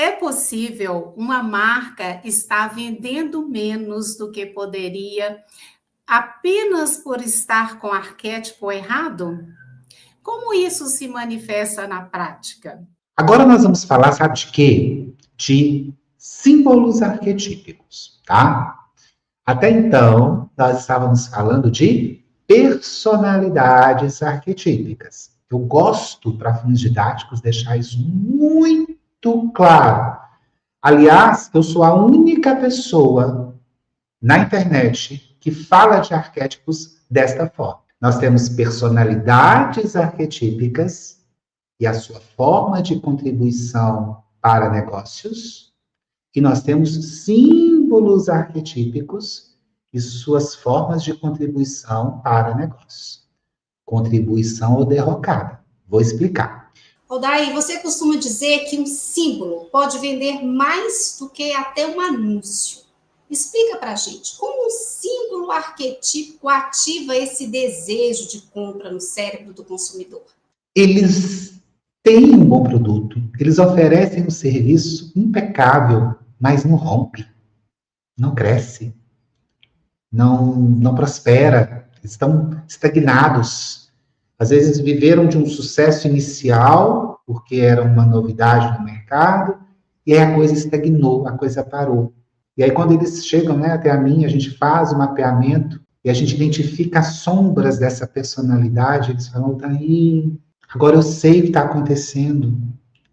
É possível uma marca estar vendendo menos do que poderia apenas por estar com o arquétipo errado? Como isso se manifesta na prática? Agora nós vamos falar, sabe de quê? De símbolos arquetípicos, tá? Até então, nós estávamos falando de personalidades arquetípicas. Eu gosto, para fins didáticos, deixar isso muito claro. Aliás, eu sou a única pessoa na internet que fala de arquétipos desta forma. Nós temos personalidades arquetípicas e a sua forma de contribuição para negócios, e nós temos símbolos arquetípicos e suas formas de contribuição para negócios. Contribuição ou derrocada. Vou explicar. Daí, você costuma dizer que um símbolo pode vender mais do que até um anúncio. Explica pra gente, como um símbolo arquetípico ativa esse desejo de compra no cérebro do consumidor? Eles têm um bom produto, eles oferecem um serviço impecável, mas não rompe, não cresce, não prospera, estão estagnados. Às vezes viveram de um sucesso inicial, porque era uma novidade no mercado, e aí a coisa estagnou, a coisa parou. E aí quando eles chegam, até a mim, a gente faz o mapeamento e a gente identifica as sombras dessa personalidade, eles falam, daí, agora eu sei o que está acontecendo.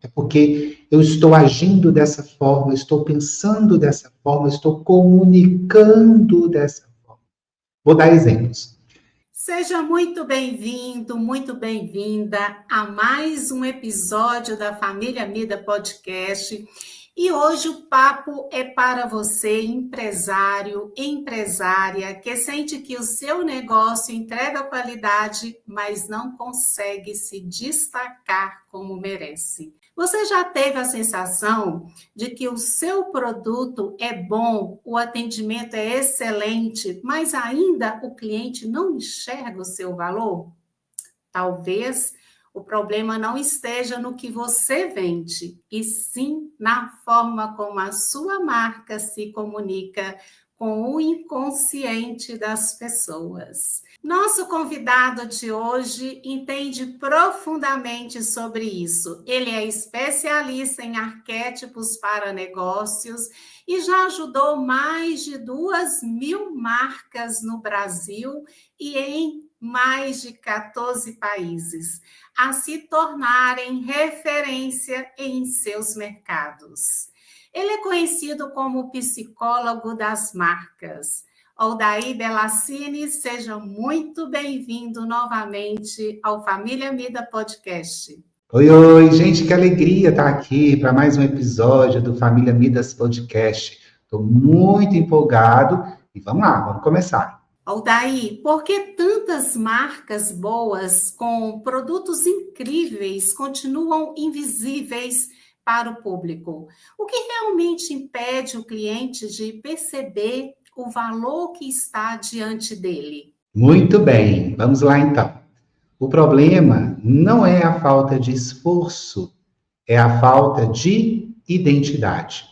É porque eu estou agindo dessa forma, eu estou pensando dessa forma, eu estou comunicando dessa forma. Vou dar exemplos. Seja muito bem-vindo, muito bem-vinda a mais um episódio da Família Mida Podcast. E hoje o papo é para você, empresário, empresária, que sente que o seu negócio entrega qualidade, mas não consegue se destacar como merece. Você já teve a sensação de que o seu produto é bom, o atendimento é excelente, mas ainda o cliente não enxerga o seu valor? Talvez o problema não esteja no que você vende, e sim na forma como a sua marca se comunica com o inconsciente das pessoas. Nosso convidado de hoje entende profundamente sobre isso. Ele é especialista em arquétipos para negócios e já ajudou mais de 2.000 marcas no Brasil e em mais de 14 países a se tornarem referência em seus mercados. Ele é conhecido como psicólogo das marcas. Aldair Belassini, seja muito bem-vindo novamente ao Família Mida Podcast. Oi, gente, que alegria estar aqui para mais um episódio do Família Midas Podcast. Estou muito empolgado e vamos lá, vamos começar. Aldair, por que tantas marcas boas com produtos incríveis continuam invisíveis para o público? O que realmente impede o cliente de perceber o valor que está diante dele? Muito bem, vamos lá então. O problema não é a falta de esforço, é a falta de identidade.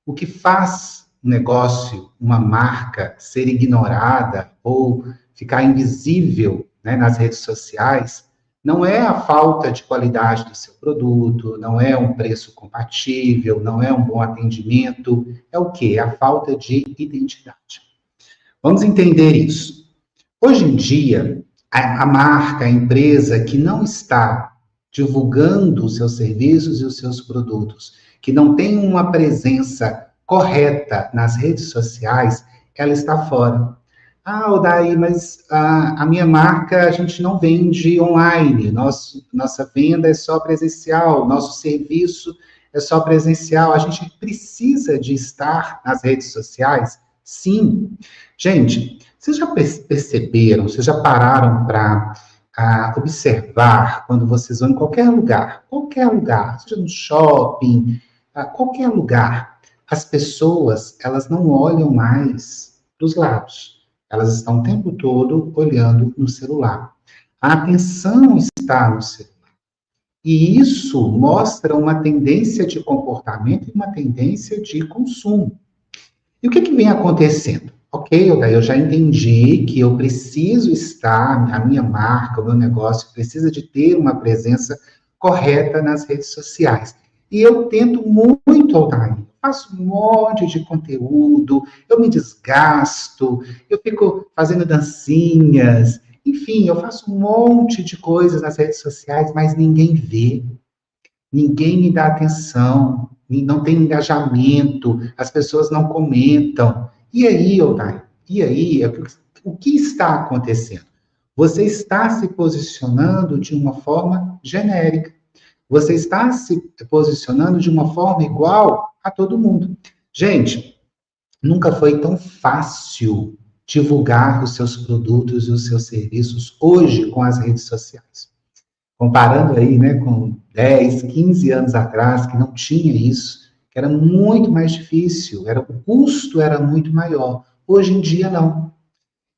O que faz um negócio, uma marca, ser ignorada ou ficar invisível, nas redes sociais, não é a falta de qualidade do seu produto, não é um preço compatível, não é um bom atendimento, é o quê? É a falta de identidade. Vamos entender isso. Hoje em dia, a marca, a empresa que não está divulgando os seus serviços e os seus produtos, que não tem uma presença correta nas redes sociais, ela está fora. Daí, mas a minha marca, a gente não vende online, nossa venda é só presencial, nosso serviço é só presencial, a gente precisa de estar nas redes sociais? Sim. Gente, vocês já perceberam, vocês já pararam para observar quando vocês vão em qualquer lugar, seja no shopping, qualquer lugar, as pessoas, elas não olham mais para os lados. Elas estão o tempo todo olhando no celular. A atenção está no celular. E isso mostra uma tendência de comportamento e uma tendência de consumo. E o que vem acontecendo? Ok, eu já entendi que eu preciso estar, a minha marca, o meu negócio precisa de ter uma presença correta nas redes sociais. E eu tento muito, Aldair. Faço um monte de conteúdo, eu me desgasto, eu fico fazendo dancinhas, enfim, eu faço um monte de coisas nas redes sociais, mas ninguém vê, ninguém me dá atenção, não tem engajamento, as pessoas não comentam. E aí, Aldair? E aí, o que está acontecendo? Você está se posicionando de uma forma genérica. Você está se posicionando de uma forma igual a todo mundo. Gente, nunca foi tão fácil divulgar os seus produtos e os seus serviços hoje com as redes sociais. Comparando aí, né, com 10, 15 anos atrás, que não tinha isso, que era muito mais difícil, o custo era muito maior. Hoje em dia, não.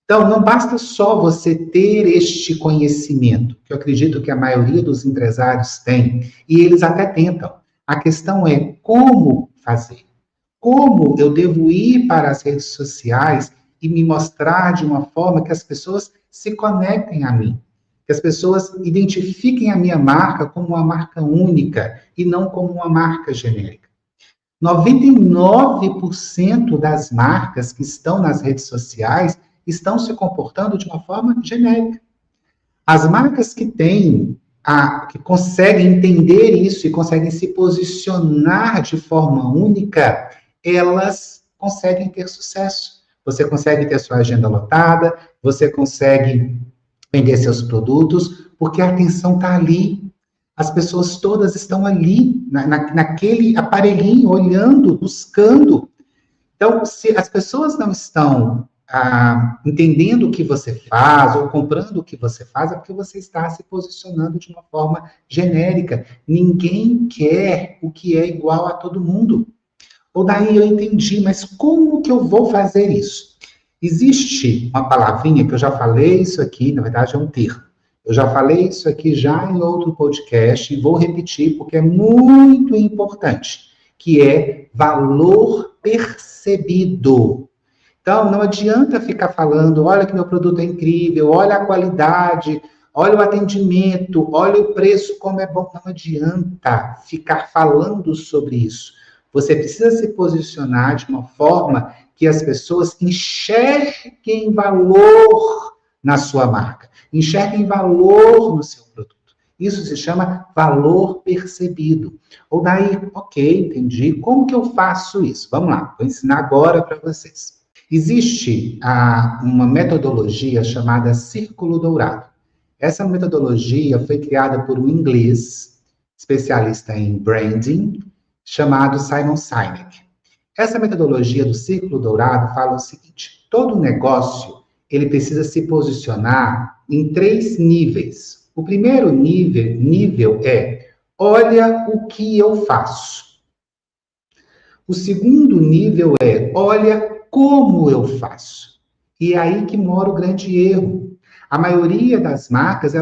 Então, não basta só você ter este conhecimento, que eu acredito que a maioria dos empresários tem, e eles até tentam. A questão é como fazer. Como eu devo ir para as redes sociais e me mostrar de uma forma que as pessoas se conectem a mim, que as pessoas identifiquem a minha marca como uma marca única e não como uma marca genérica. 99% das marcas que estão nas redes sociais estão se comportando de uma forma genérica. As marcas que que conseguem entender isso e conseguem se posicionar de forma única, elas conseguem ter sucesso. Você consegue ter sua agenda lotada, você consegue vender seus produtos, porque a atenção está ali. As pessoas todas estão ali, naquele aparelhinho, olhando, buscando. Então, se as pessoas não estão entendendo o que você faz ou comprando o que você faz, é porque você está se posicionando de uma forma genérica. Ninguém quer o que é igual a todo mundo. Ou daí eu entendi, mas como que eu vou fazer isso? Existe uma palavrinha que eu já falei isso aqui, na verdade é um termo. Eu já falei isso aqui já em outro podcast e vou repetir porque é muito importante, que é valor percebido. Então, não adianta ficar falando, olha que meu produto é incrível, olha a qualidade, olha o atendimento, olha o preço, como é bom. Não adianta ficar falando sobre isso. Você precisa se posicionar de uma forma que as pessoas enxerguem valor na sua marca, enxerguem valor no seu produto. Isso se chama valor percebido. Ou daí, ok, entendi. Como que eu faço isso? Vamos lá, vou ensinar agora para vocês. Existe uma metodologia chamada Círculo Dourado. Essa metodologia foi criada por um inglês, especialista em branding, chamado Simon Sinek. Essa metodologia do Círculo Dourado fala o seguinte: todo negócio ele precisa se posicionar em 3 níveis. O primeiro nível é, olha o que eu faço. O segundo nível é, olha como eu faço. E é aí que mora o grande erro. A maioria das marcas,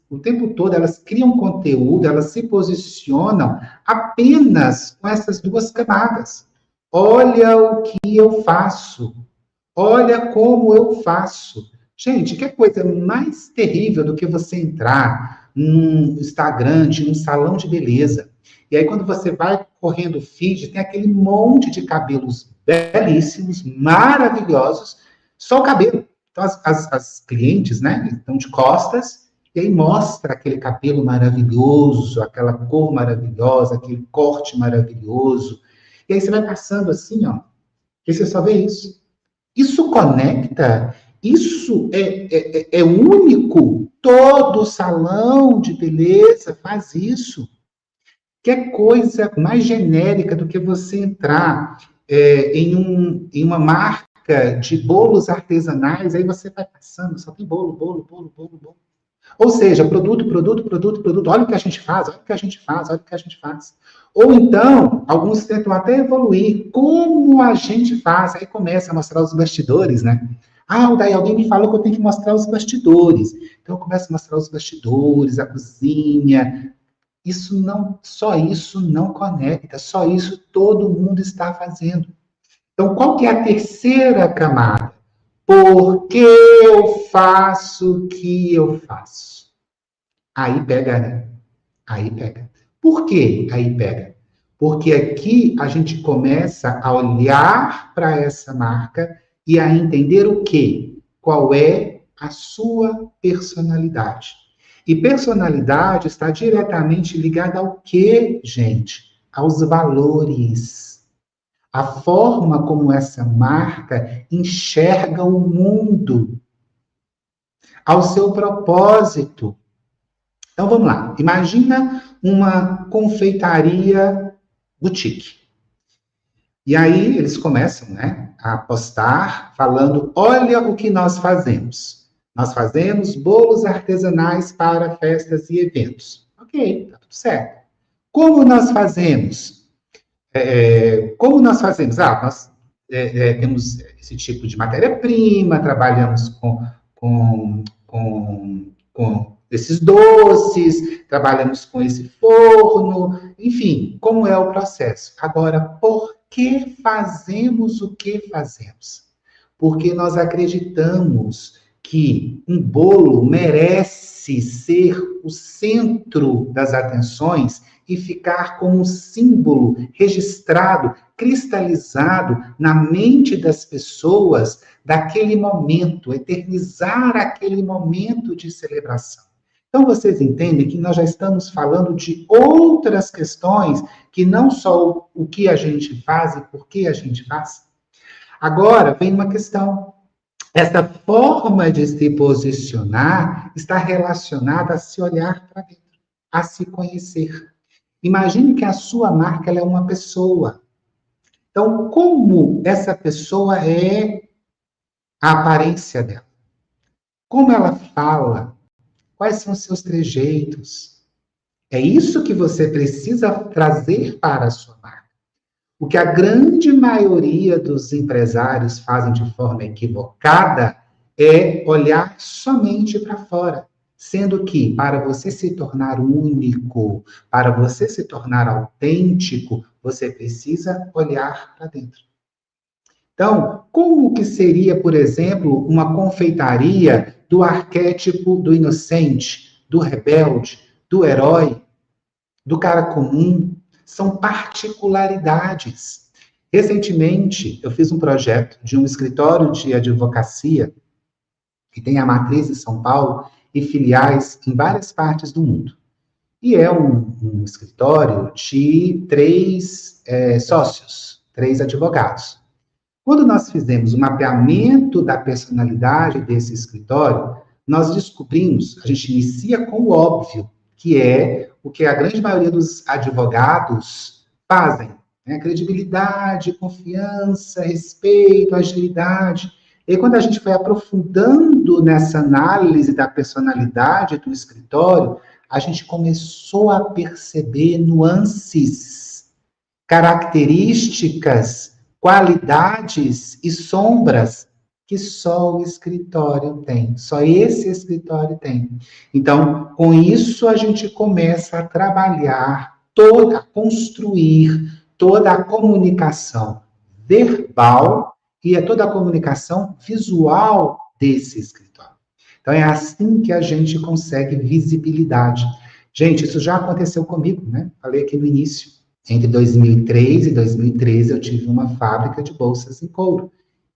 o tempo todo, elas criam conteúdo, elas se posicionam apenas com essas 2 camadas. Olha o que eu faço. Olha como eu faço. Gente, que coisa mais terrível do que você entrar num Instagram, num salão de beleza. E aí, quando você vai correndo o feed, tem aquele monte de cabelos belíssimos, maravilhosos, só o cabelo. Então, as clientes, né, estão de costas, e aí mostra aquele cabelo maravilhoso, aquela cor maravilhosa, aquele corte maravilhoso. E aí você vai passando assim, ó, e você só vê isso. Isso conecta, isso é único. Todo salão de beleza faz isso. Que coisa mais genérica do que você entrar em uma marca de bolos artesanais, aí você vai passando, só tem bolo. Ou seja, produto. Olha o que a gente faz. Ou então, alguns tentam até evoluir. Como a gente faz? Aí começa a mostrar os bastidores, né? Daí alguém me falou que eu tenho que mostrar os bastidores. Então eu começo a mostrar os bastidores, a cozinha. Isso não, só isso não conecta, só isso todo mundo está fazendo. Então, qual que é a terceira camada? Por que eu faço o que eu faço? Aí pega, né? Aí pega. Por que aí pega? Porque aqui a gente começa a olhar para essa marca e a entender o quê? Qual é a sua personalidade. E personalidade está diretamente ligada ao quê, gente? Aos valores. A forma como essa marca enxerga o mundo, ao seu propósito. Então vamos lá. Imagina uma confeitaria boutique. E aí eles começam, né, a postar falando: olha o que nós fazemos. Nós fazemos bolos artesanais para festas e eventos. Ok, tá tudo certo. Como nós fazemos? Como nós fazemos? Nós temos esse tipo de matéria-prima, trabalhamos com esses doces, trabalhamos com esse forno, enfim, como é o processo. Agora, por que fazemos o que fazemos? Porque nós acreditamos que um bolo merece ser o centro das atenções e ficar como um símbolo registrado, cristalizado na mente das pessoas daquele momento, eternizar aquele momento de celebração. Então, vocês entendem que nós já estamos falando de outras questões que não só o que a gente faz e por que a gente faz. Agora, vem uma questão. Essa forma de se posicionar está relacionada a se olhar para dentro, a se conhecer. Imagine que a sua marca ela é uma pessoa. Então, como essa pessoa é a aparência dela? Como ela fala? Quais são os seus trejeitos? É isso que você precisa trazer para a sua marca. O que a grande maioria dos empresários fazem de forma equivocada é olhar somente para fora. Sendo que, para você se tornar único, para você se tornar autêntico, você precisa olhar para dentro. Então, como que seria, por exemplo, uma confeitaria do arquétipo do inocente, do rebelde, do herói, do cara comum? São particularidades. Recentemente, eu fiz um projeto de um escritório de advocacia que tem a matriz em São Paulo e filiais em várias partes do mundo. E é um escritório de 3 sócios, 3 advogados. Quando nós fizemos o mapeamento da personalidade desse escritório, nós descobrimos, a gente inicia com o óbvio, que é o que a grande maioria dos advogados fazem, né? Credibilidade, confiança, respeito, agilidade. E quando a gente foi aprofundando nessa análise da personalidade do escritório, a gente começou a perceber nuances, características, qualidades e sombras que só o escritório tem, só esse escritório tem. Então, com isso a gente começa a trabalhar a construir toda a comunicação verbal e toda a comunicação visual desse escritório. Então, é assim que a gente consegue visibilidade. Gente, isso já aconteceu comigo, né? Falei aqui no início. Entre 2003 e 2013, eu tive uma fábrica de bolsas em couro.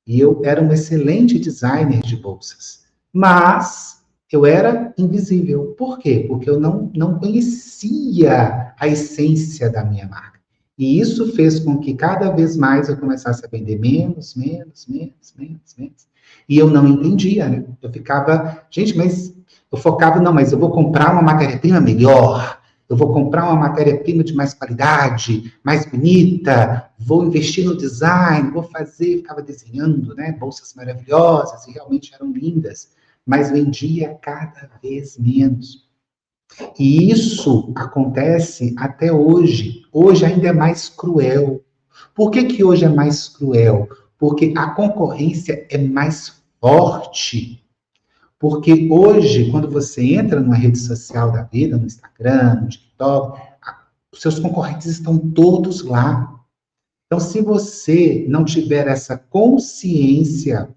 E eu era um excelente designer de bolsas. Mas eu era invisível. Por quê? Porque eu não conhecia a essência da minha marca. E isso fez com que cada vez mais eu começasse a vender menos. E eu não entendia, né? Eu ficava, gente, mas eu focava, não, mas eu vou comprar uma matéria-prima melhor, eu vou comprar uma matéria-prima de mais qualidade, mais bonita, vou investir no design, vou fazer, ficava desenhando, né? Bolsas maravilhosas, e realmente eram lindas, mas vendia cada vez menos. E isso acontece até hoje. Hoje ainda é mais cruel. Por que que hoje é mais cruel? Porque a concorrência é mais forte. Porque hoje, quando você entra numa rede social da vida, no Instagram, no TikTok, dermatólogo, os seus concorrentes estão todos lá. Então, se você não tiver essa consciência,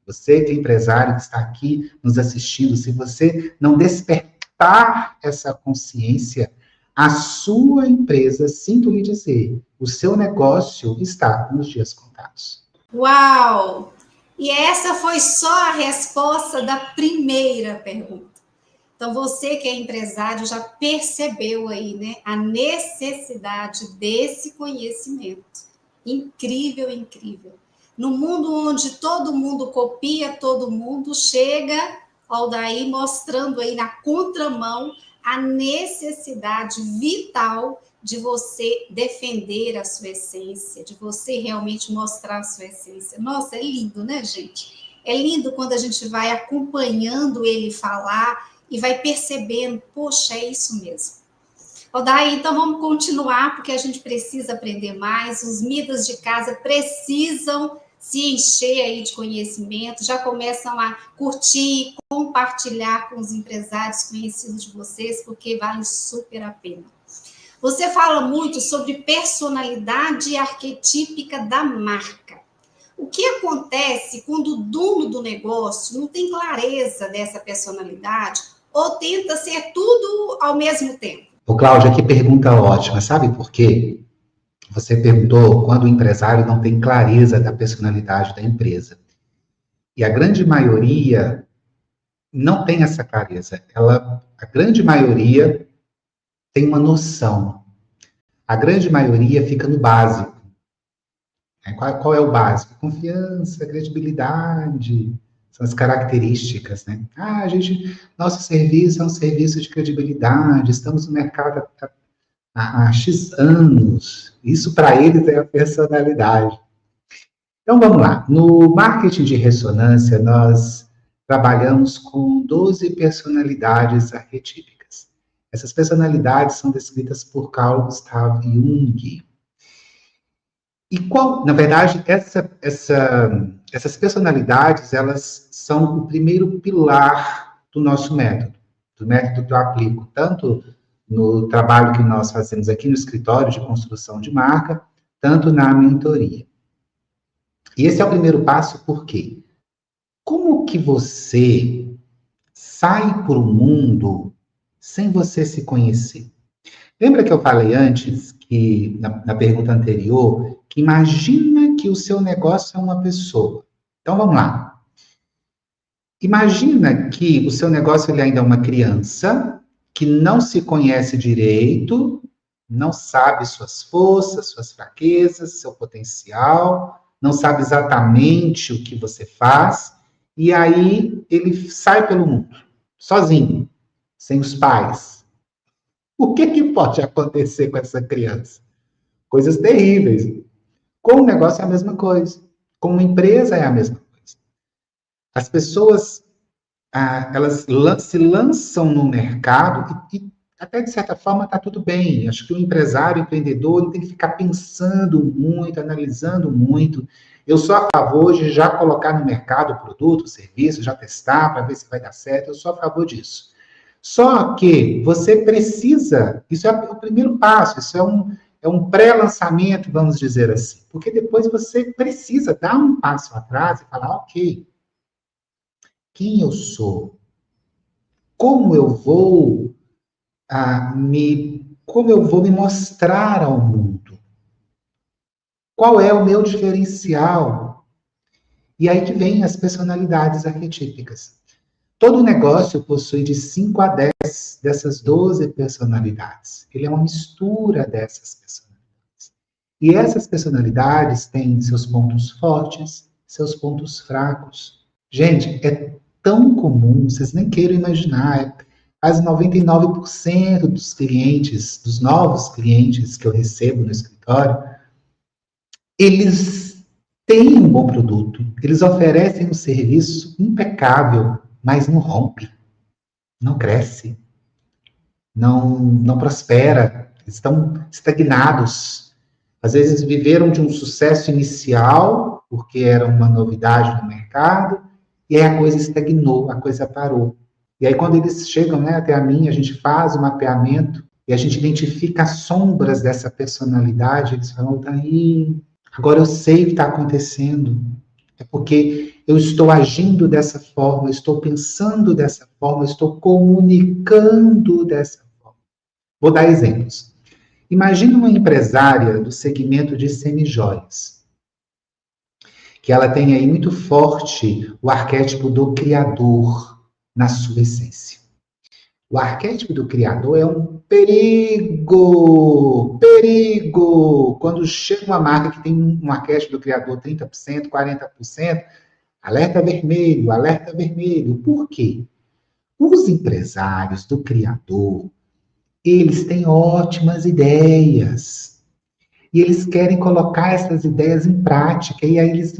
você que é empresário que está aqui nos assistindo, se você não despertar essa consciência, a sua empresa, sinto lhe dizer, o seu negócio está nos dias contados. Uau! E essa foi só a resposta da primeira pergunta. Então, você que é empresário já percebeu aí, né, a necessidade desse conhecimento. Incrível, incrível. No mundo onde todo mundo copia todo mundo, chega Aldair mostrando aí na contramão a necessidade vital de você defender a sua essência, de você realmente mostrar a sua essência. Nossa, é lindo, né, gente? É lindo quando a gente vai acompanhando ele falar e vai percebendo, poxa, é isso mesmo. Aldair, então vamos continuar, porque a gente precisa aprender mais, os midas de casa precisam se encher aí de conhecimento, já começam a curtir, compartilhar com os empresários conhecidos de vocês, porque vale super a pena. Você fala muito sobre personalidade arquetípica da marca. O que acontece quando o dono do negócio não tem clareza dessa personalidade ou tenta ser tudo ao mesmo tempo? Ô, Cláudia, que pergunta ótima. Sabe por quê? Você perguntou quando o empresário não tem clareza da personalidade da empresa. E a grande maioria não tem essa clareza. A grande maioria tem uma noção. A grande maioria fica no básico. Qual é o básico? Confiança, credibilidade, são as características, né? Nosso serviço é um serviço de credibilidade, estamos no mercado há X anos. Isso para eles é a personalidade. Então vamos lá. No marketing de ressonância, nós trabalhamos com 12 personalidades arquetípicas. Essas personalidades são descritas por Carl Gustav Jung. E na verdade, essas personalidades, elas são o primeiro pilar do nosso método, do método que eu aplico, tanto no trabalho que nós fazemos aqui no escritório de construção de marca, tanto na mentoria. E esse é o primeiro passo, por quê? Como que você sai para o mundo sem você se conhecer? Lembra que eu falei antes, que na pergunta anterior, que imagina que o seu negócio é uma pessoa. Então, vamos lá. Imagina que o seu negócio ele ainda é uma criança, que não se conhece direito, não sabe suas forças, suas fraquezas, seu potencial, não sabe exatamente o que você faz, e aí ele sai pelo mundo, sozinho, sem os pais. O que pode acontecer com essa criança? Coisas terríveis. Com o negócio é a mesma coisa. Com uma empresa é a mesma coisa. As pessoas, elas se lançam no mercado e até de certa forma está tudo bem. Acho que o empresário, o empreendedor, ele tem que ficar pensando muito, analisando muito. Eu sou a favor de já colocar no mercado o produto, o serviço, já testar para ver se vai dar certo. Eu sou a favor disso. Só que você precisa, isso é o primeiro passo, isso é um pré-lançamento, vamos dizer assim. Porque depois você precisa dar um passo atrás e falar, ok, quem eu sou? Como eu vou me mostrar ao mundo? Qual é o meu diferencial? E aí que vem as personalidades arquetípicas. Todo negócio possui de 5 a 10 dessas 12 personalidades. Ele é uma mistura dessas personalidades. E essas personalidades têm seus pontos fortes, seus pontos fracos. Gente, é tão comum, vocês nem queiram imaginar. Quase 99% dos clientes, dos novos clientes que eu recebo no escritório, eles têm um bom produto, eles oferecem um serviço impecável, mas não rompe, não cresce, não prospera, estão estagnados. Às vezes viveram de um sucesso inicial, porque era uma novidade no mercado, e aí a coisa estagnou, a coisa parou. E aí quando eles chegam, né, até a mim, a gente faz o mapeamento, e a gente identifica as sombras dessa personalidade, eles falam, daí, agora eu sei o que está acontecendo. É porque eu estou agindo dessa forma, eu estou pensando dessa forma, eu estou comunicando dessa forma. Vou dar exemplos. Imagina uma empresária do segmento de semijoias, que ela tem aí muito forte o arquétipo do criador na sua essência. O arquétipo do criador é um perigo, perigo. Quando chega uma marca que tem um arquétipo do criador 30%, 40%, alerta vermelho, alerta vermelho. Por quê? Os empresários do criador, eles têm ótimas ideias. E eles querem colocar essas ideias em prática. E aí eles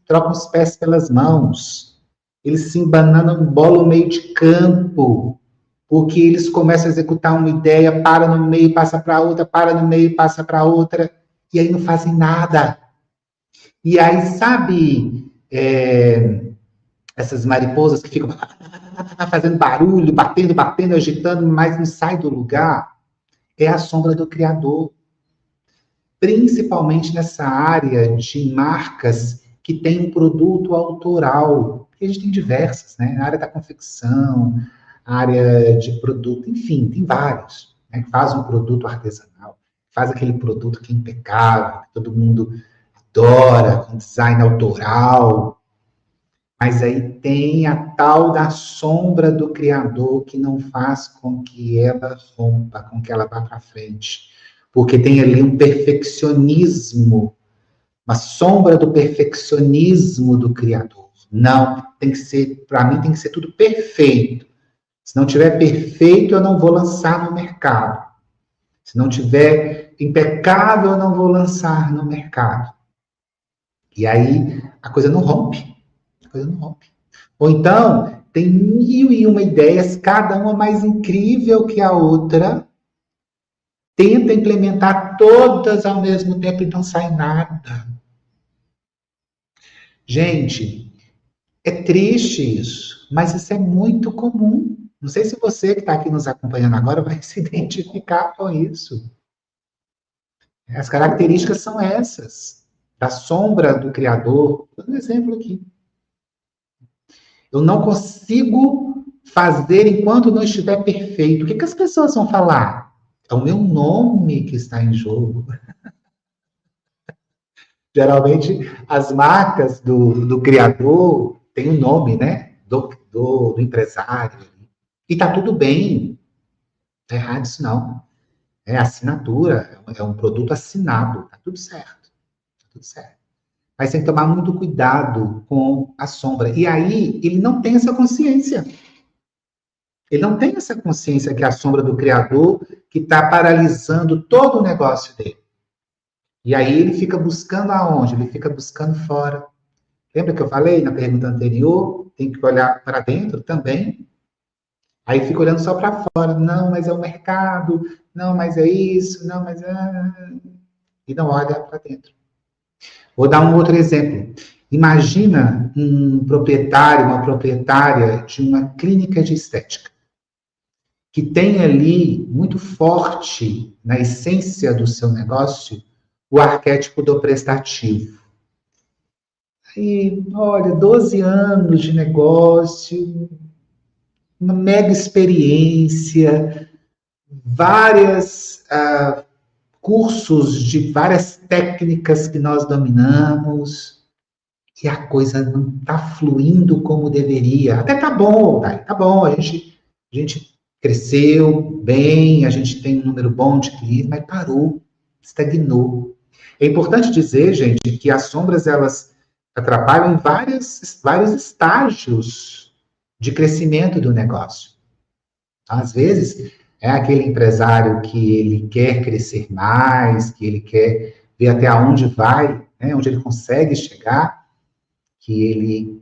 trocam os pés pelas mãos. Eles se embananam, bolam o meio de campo. Porque eles começam a executar uma ideia, para no meio, passa para outra, para no meio, passa para outra, e aí não fazem nada. E aí, sabe, essas mariposas que ficam fazendo barulho, batendo, agitando, mas não sai do lugar? É a sombra do criador. Principalmente nessa área de marcas que tem um produto autoral. A gente tem diversas, né? Na área da confecção, área de produto, enfim, tem vários, né? Faz um produto artesanal, faz aquele produto que é impecável, que todo mundo adora, com design autoral, mas aí tem a tal da sombra do criador que não faz com que ela rompa, com que ela vá para frente, porque tem ali um perfeccionismo, uma sombra do perfeccionismo do criador. Não, tem que ser, para mim tem que ser tudo perfeito. Se não tiver perfeito, eu não vou lançar no mercado. Se não tiver impecável, eu não vou lançar no mercado. E aí, a coisa não rompe. A coisa não rompe. Ou então, tem 1001 ideias, cada uma mais incrível que a outra. Tenta implementar todas ao mesmo tempo e não sai nada. Gente, é triste isso, mas isso é muito comum. Não sei se você que está aqui nos acompanhando agora vai se identificar com isso. As características são essas, da sombra do criador. Vou dar um exemplo aqui. Eu não consigo fazer enquanto não estiver perfeito. O que as pessoas vão falar? É o meu nome que está em jogo. Geralmente, as marcas do criador têm o nome, né? Do empresário. E está tudo bem. Não é errado isso, não. É assinatura, é um produto assinado. Está tudo certo. Tá tudo certo. Mas tem que tomar muito cuidado com a sombra. E aí, ele não tem essa consciência. Ele não tem essa consciência que é a sombra do criador que está paralisando todo o negócio dele. E aí ele fica buscando aonde? Ele fica buscando fora. Lembra que eu falei na pergunta anterior? Tem que olhar para dentro também. Aí fica olhando só para fora. Não, mas é o mercado. Não, mas é isso. Não, mas é... E não olha para dentro. Vou dar um outro exemplo. Imagina um proprietário, uma proprietária de uma clínica de estética, que tem ali muito forte, na essência do seu negócio, o arquétipo do prestativo. Aí, olha, 12 anos de negócio, uma mega experiência, vários cursos de várias técnicas que nós dominamos, e a coisa não está fluindo como deveria. Até tá bom, a gente cresceu bem, a gente tem um número bom de clientes, mas parou, estagnou. É importante dizer, gente, que as sombras, elas atrapalham em vários estágios de crescimento do negócio. Às vezes, é aquele empresário que ele quer crescer mais, que ele quer ver até onde vai, né, onde ele consegue chegar, que ele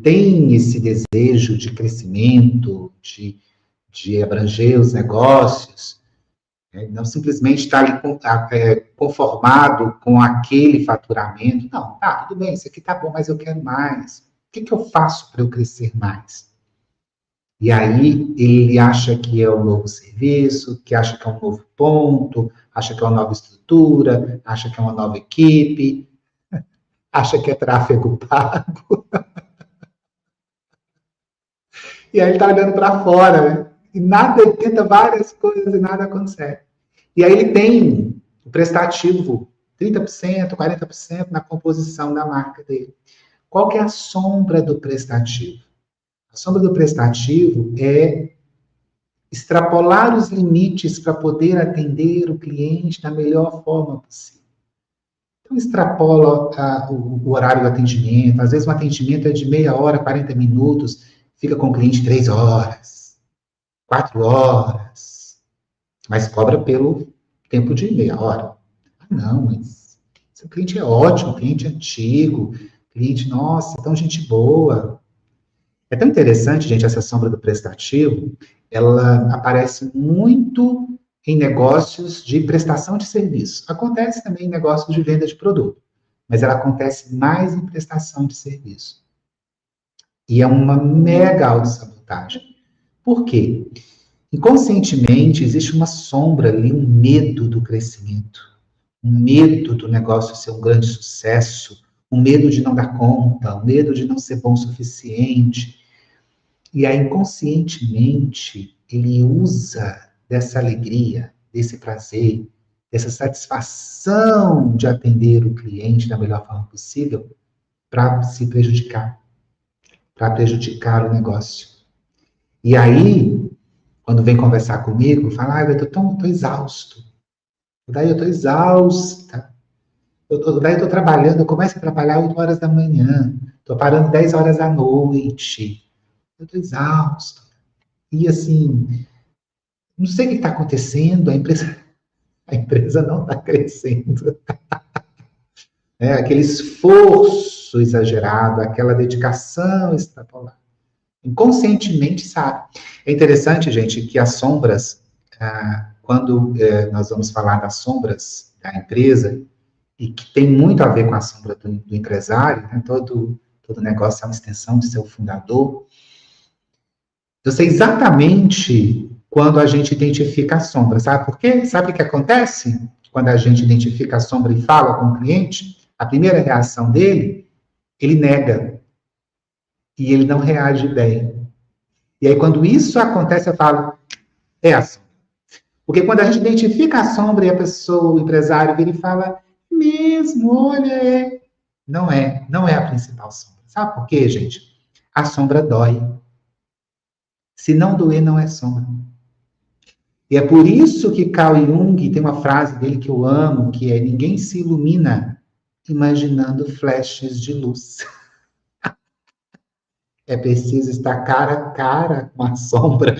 tem esse desejo de crescimento, de abranger os negócios, não simplesmente está ali conformado com aquele faturamento. Não, tá, tudo bem, isso aqui tá bom, mas eu quero mais. O que eu faço para eu crescer mais? E aí ele acha que é um novo serviço, que acha que é um novo ponto, acha que é uma nova estrutura, acha que é uma nova equipe, acha que é tráfego pago. E aí ele está olhando para fora, né? E nada, ele tenta várias coisas e nada acontece. E aí ele tem o prestativo 30%, 40% na composição da marca dele. Qual que é a sombra do prestativo? A sombra do prestativo é extrapolar os limites para poder atender o cliente da melhor forma possível. Então, extrapola o horário do atendimento. Às vezes, um atendimento é de meia hora, 40 minutos, fica com o cliente 3 horas, 4 horas, mas cobra pelo tempo de meia hora. Ah, não, mas esse cliente é ótimo, cliente antigo, cliente, nossa, tão gente boa. É tão interessante, gente, essa sombra do prestativo, ela aparece muito em negócios de prestação de serviço. Acontece também em negócios de venda de produto, mas ela acontece mais em prestação de serviço. E é uma mega autossabotagem. Por quê? Inconscientemente, existe uma sombra ali, um medo do crescimento, um medo do negócio ser um grande sucesso, um medo de não dar conta, um medo de não ser bom o suficiente. E aí, inconscientemente, ele usa dessa alegria, desse prazer, dessa satisfação de atender o cliente da melhor forma possível para se prejudicar, para prejudicar o negócio. E aí, quando vem conversar comigo, fala, eu estou exausto. Daí eu estou exausta. Daí eu estou trabalhando, eu começo a trabalhar 8 horas da manhã, estou parando 10 horas da noite. Eu estou exausto. E assim, não sei o que está acontecendo, a empresa não está crescendo. Aquele esforço exagerado, aquela dedicação extrapolada. Inconscientemente sabe. É interessante, gente, que as sombras, quando nós vamos falar das sombras da empresa, e que tem muito a ver com a sombra do empresário, né? Todo negócio é uma extensão de seu fundador. Eu sei exatamente quando a gente identifica a sombra, sabe por quê? Sabe o que acontece quando a gente identifica a sombra e fala com o cliente? A primeira reação dele, ele nega. E ele não reage bem. E aí, quando isso acontece, eu falo, é a sombra. Porque quando a gente identifica a sombra e a pessoa, o empresário, vira e fala, mesmo, olha, não é a principal sombra. Sabe por quê, gente? A sombra dói. Se não doer, não é sombra. E é por isso que Carl Jung tem uma frase dele que eu amo, que é, ninguém se ilumina imaginando flashes de luz. É preciso estar cara a cara com a sombra.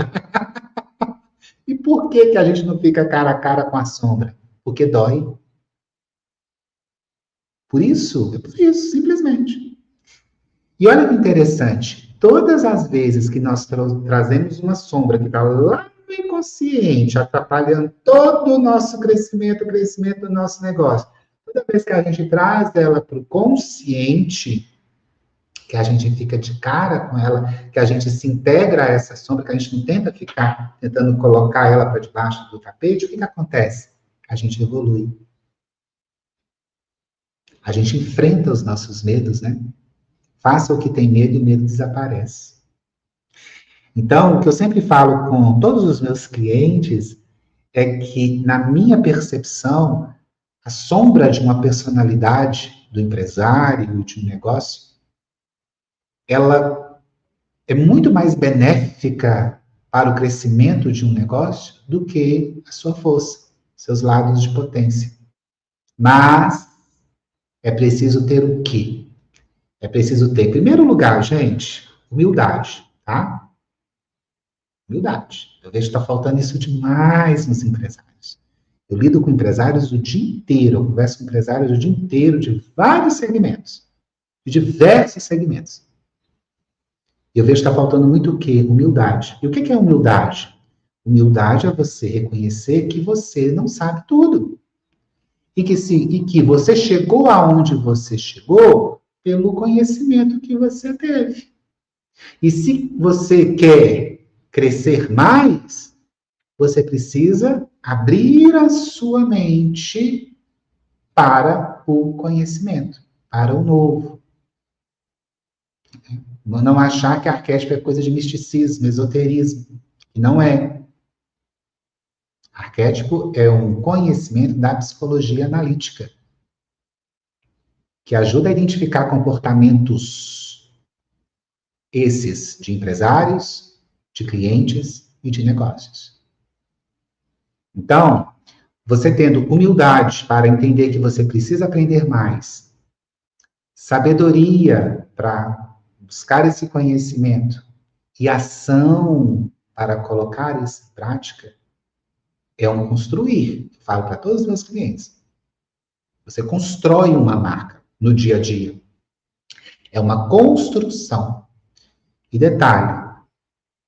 E por que a gente não fica cara a cara com a sombra? Porque dói. Por isso, simplesmente. E olha que interessante, todas as vezes que nós trazemos uma sombra que está lá no inconsciente, atrapalhando todo o nosso crescimento, o crescimento do nosso negócio, toda vez que a gente traz ela para o consciente, que a gente fica de cara com ela, que a gente se integra a essa sombra, que a gente não tenta ficar tentando colocar ela para debaixo do tapete, o que acontece? A gente evolui. A gente enfrenta os nossos medos, né? Faça o que tem medo e o medo desaparece. Então, o que eu sempre falo com todos os meus clientes é que, na minha percepção, a sombra de uma personalidade do empresário, de um negócio, ela é muito mais benéfica para o crescimento de um negócio do que a sua força, seus lados de potência. Mas é preciso ter o quê? É preciso ter, em primeiro lugar, gente, humildade, tá? Humildade. Eu vejo que está faltando isso demais nos empresários. Eu lido com empresários o dia inteiro, eu converso com empresários o dia inteiro de vários segmentos, de diversos segmentos. E eu vejo que está faltando muito o quê? Humildade. E o que é humildade? Humildade é você reconhecer que você não sabe tudo. E que você chegou aonde você chegou pelo conhecimento que você teve. E se você quer crescer mais, você precisa abrir a sua mente para o conhecimento, para o novo. Não achar que arquétipo é coisa de misticismo, esoterismo. Não é. Arquétipo é um conhecimento da psicologia analítica, que ajuda a identificar comportamentos esses de empresários, de clientes e de negócios. Então, você tendo humildade para entender que você precisa aprender mais, sabedoria para buscar esse conhecimento e ação para colocar isso em prática, é um construir. Eu falo para todos os meus clientes. Você constrói uma marca no dia a dia. É uma construção. E detalhe,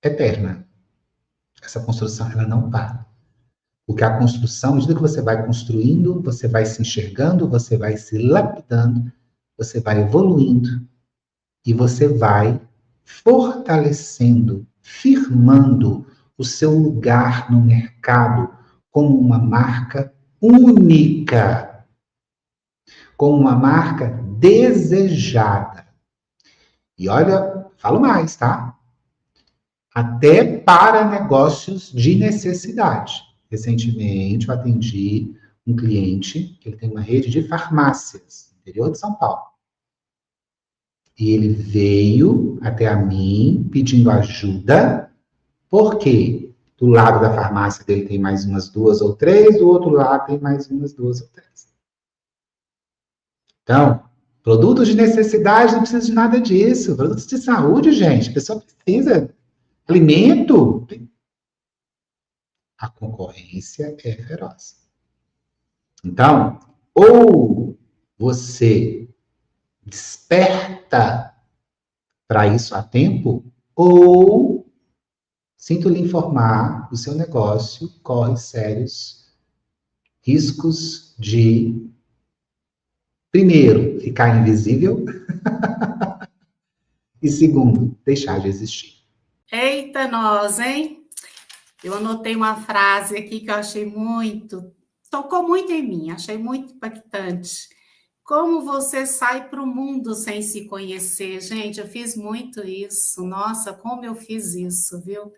eterna. Essa construção, ela não para. Porque a construção, à medida que você vai construindo, você vai se enxergando, você vai se lapidando, você vai evoluindo e você vai fortalecendo, firmando o seu lugar no mercado como uma marca única, como uma marca desejada. E olha, falo mais, tá? Até para negócios de necessidade. Recentemente eu atendi um cliente que ele tem uma rede de farmácias no interior de São Paulo. E ele veio até a mim pedindo ajuda, porque do lado da farmácia dele tem mais umas 2 ou 3, do outro lado tem mais umas 2 ou 3. Então, produtos de necessidade não precisa de nada disso. Produtos de saúde, gente, a pessoa precisa. Alimento. A concorrência é feroz. Então, ou você desperta para isso a tempo, ou, sinto lhe informar, o seu negócio corre sérios riscos de, primeiro, ficar invisível e, segundo, deixar de existir. Eita, nós, hein? Eu anotei uma frase aqui que eu achei tocou muito em mim, achei muito impactante. Como você sai para o mundo sem se conhecer? Gente, eu fiz muito isso. Nossa, como eu fiz isso, viu?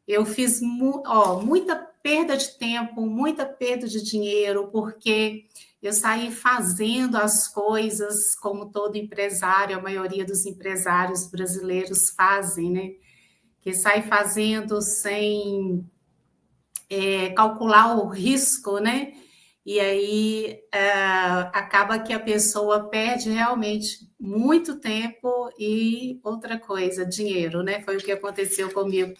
Eu fiz muita perda de tempo, muita perda de dinheiro, porque eu saí fazendo as coisas como todo empresário, a maioria dos empresários brasileiros fazem, né? Que sai fazendo sem calcular o risco, né? E aí acaba que a pessoa perde realmente muito tempo e outra coisa, dinheiro, né? Foi o que aconteceu comigo.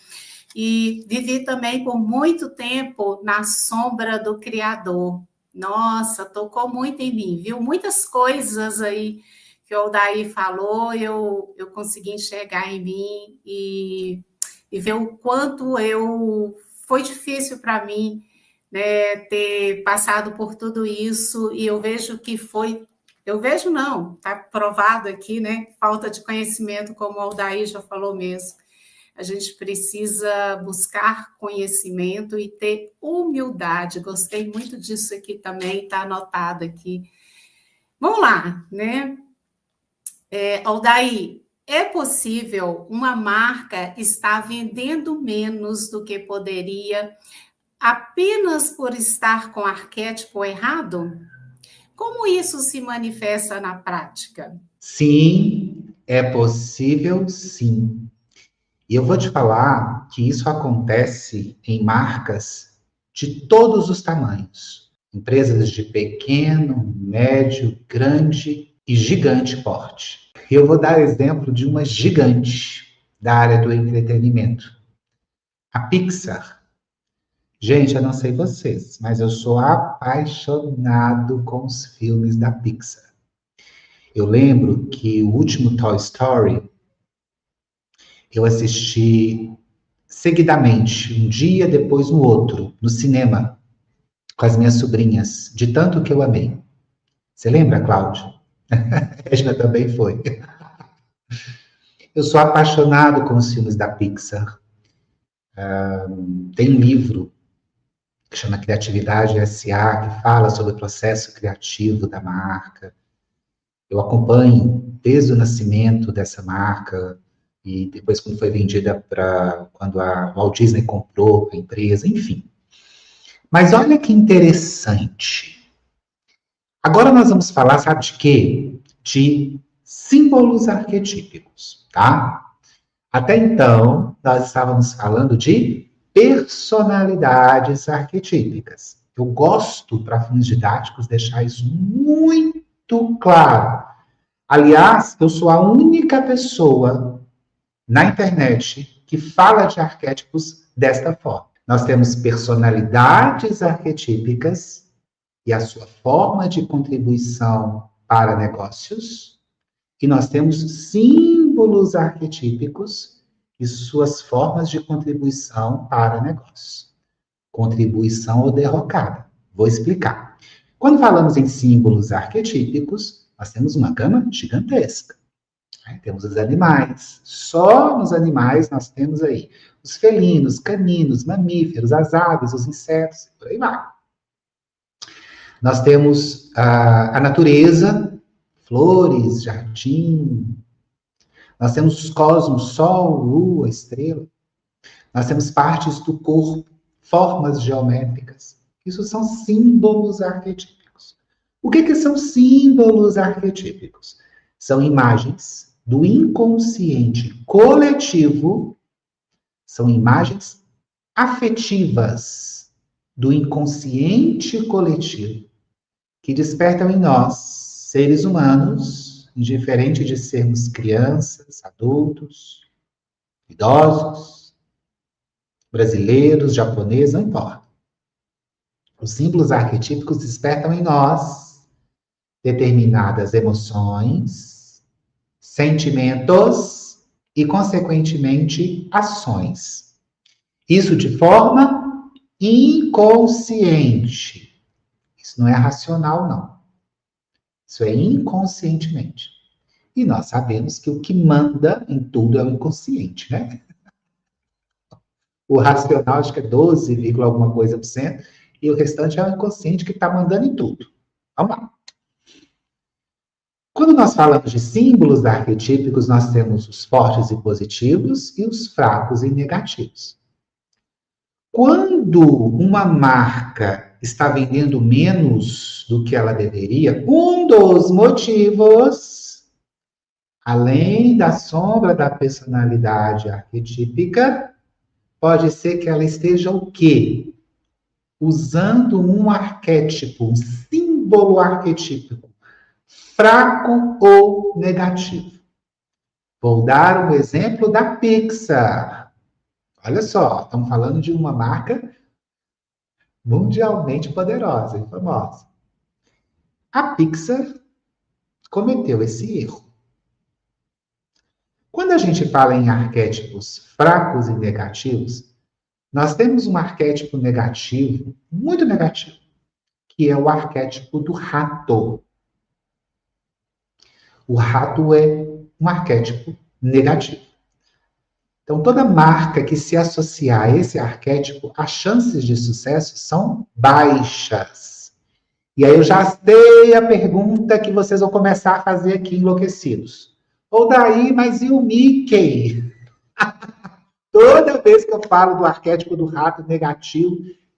E vivi também por muito tempo na sombra do Criador. Nossa, tocou muito em mim, viu? Muitas coisas aí que o Aldair falou, eu consegui enxergar em mim e ver o quanto foi difícil para mim, né, ter passado por tudo isso, e eu vejo que está provado aqui, né, falta de conhecimento, como o Aldair já falou mesmo. A gente precisa buscar conhecimento e ter humildade. Gostei muito disso aqui também, está anotado aqui. Vamos lá, né? Aldair, é possível uma marca estar vendendo menos do que poderia apenas por estar com arquétipo errado? Como isso se manifesta na prática? Sim, é possível, sim. E eu vou te falar que isso acontece em marcas de todos os tamanhos. Empresas de pequeno, médio, grande e gigante porte. Eu vou dar exemplo de uma gigante da área do entretenimento. A Pixar. Gente, eu não sei vocês, mas eu sou apaixonado com os filmes da Pixar. Eu lembro que o último Toy Story eu assisti seguidamente, um dia depois no outro, no cinema, com as minhas sobrinhas, de tanto que eu amei. Você lembra, Cláudia? A Regina também foi. Eu sou apaixonado com os filmes da Pixar. Tem um livro que chama Criatividade S.A., que fala sobre o processo criativo da marca. Eu acompanho desde o nascimento dessa marca e depois quando foi vendida quando a Walt Disney comprou a empresa, enfim. Mas olha que interessante. Agora nós vamos falar, sabe de quê? De símbolos arquetípicos, tá? Até então, nós estávamos falando de personalidades arquetípicas. Eu gosto, para fins didáticos, deixar isso muito claro. Aliás, eu sou a única pessoa na internet que fala de arquétipos desta forma. Nós temos personalidades arquetípicas e a sua forma de contribuição para negócios, e nós temos símbolos arquetípicos e suas formas de contribuição para negócios. Contribuição ou derrocada. Vou explicar. Quando falamos em símbolos arquetípicos, nós temos uma gama gigantesca. Temos os animais. Só nos animais nós temos aí os felinos, caninos, mamíferos, as aves, os insetos, por aí vai. Nós temos a natureza, flores, jardim. Nós temos os cosmos, sol, lua, estrela. Nós temos partes do corpo, formas geométricas. Isso são símbolos arquetípicos. O que são símbolos arquetípicos? São imagens do inconsciente coletivo, são imagens afetivas do inconsciente coletivo que despertam em nós, seres humanos, indiferente de sermos crianças, adultos, idosos, brasileiros, japoneses, não importa. Os símbolos arquetípicos despertam em nós determinadas emoções, sentimentos e, consequentemente, ações. Isso de forma inconsciente. Isso não é racional, não. Isso é inconscientemente. E nós sabemos que o que manda em tudo é o inconsciente, né? O racional, acho que é 12, alguma coisa por cento, e o restante é o inconsciente que está mandando em tudo. Vamos lá. Quando nós falamos de símbolos arquetípicos, nós temos os fortes e positivos e os fracos e negativos. Quando uma marca está vendendo menos do que ela deveria, um dos motivos, além da sombra da personalidade arquetípica, pode ser que ela esteja o quê? Usando um arquétipo, um símbolo arquetípico, fraco ou negativo. Vou dar um exemplo da Pixar. Olha só, estamos falando de uma marca mundialmente poderosa e famosa. A Pixar cometeu esse erro. Quando a gente fala em arquétipos fracos e negativos, nós temos um arquétipo negativo, muito negativo, que é o arquétipo do rato. O rato é um arquétipo negativo. Então, toda marca que se associar a esse arquétipo, as chances de sucesso são baixas. E aí eu já sei a pergunta que vocês vão começar a fazer aqui enlouquecidos. Ou daí, mas e o Mickey? Toda vez que eu falo do arquétipo do rato negativo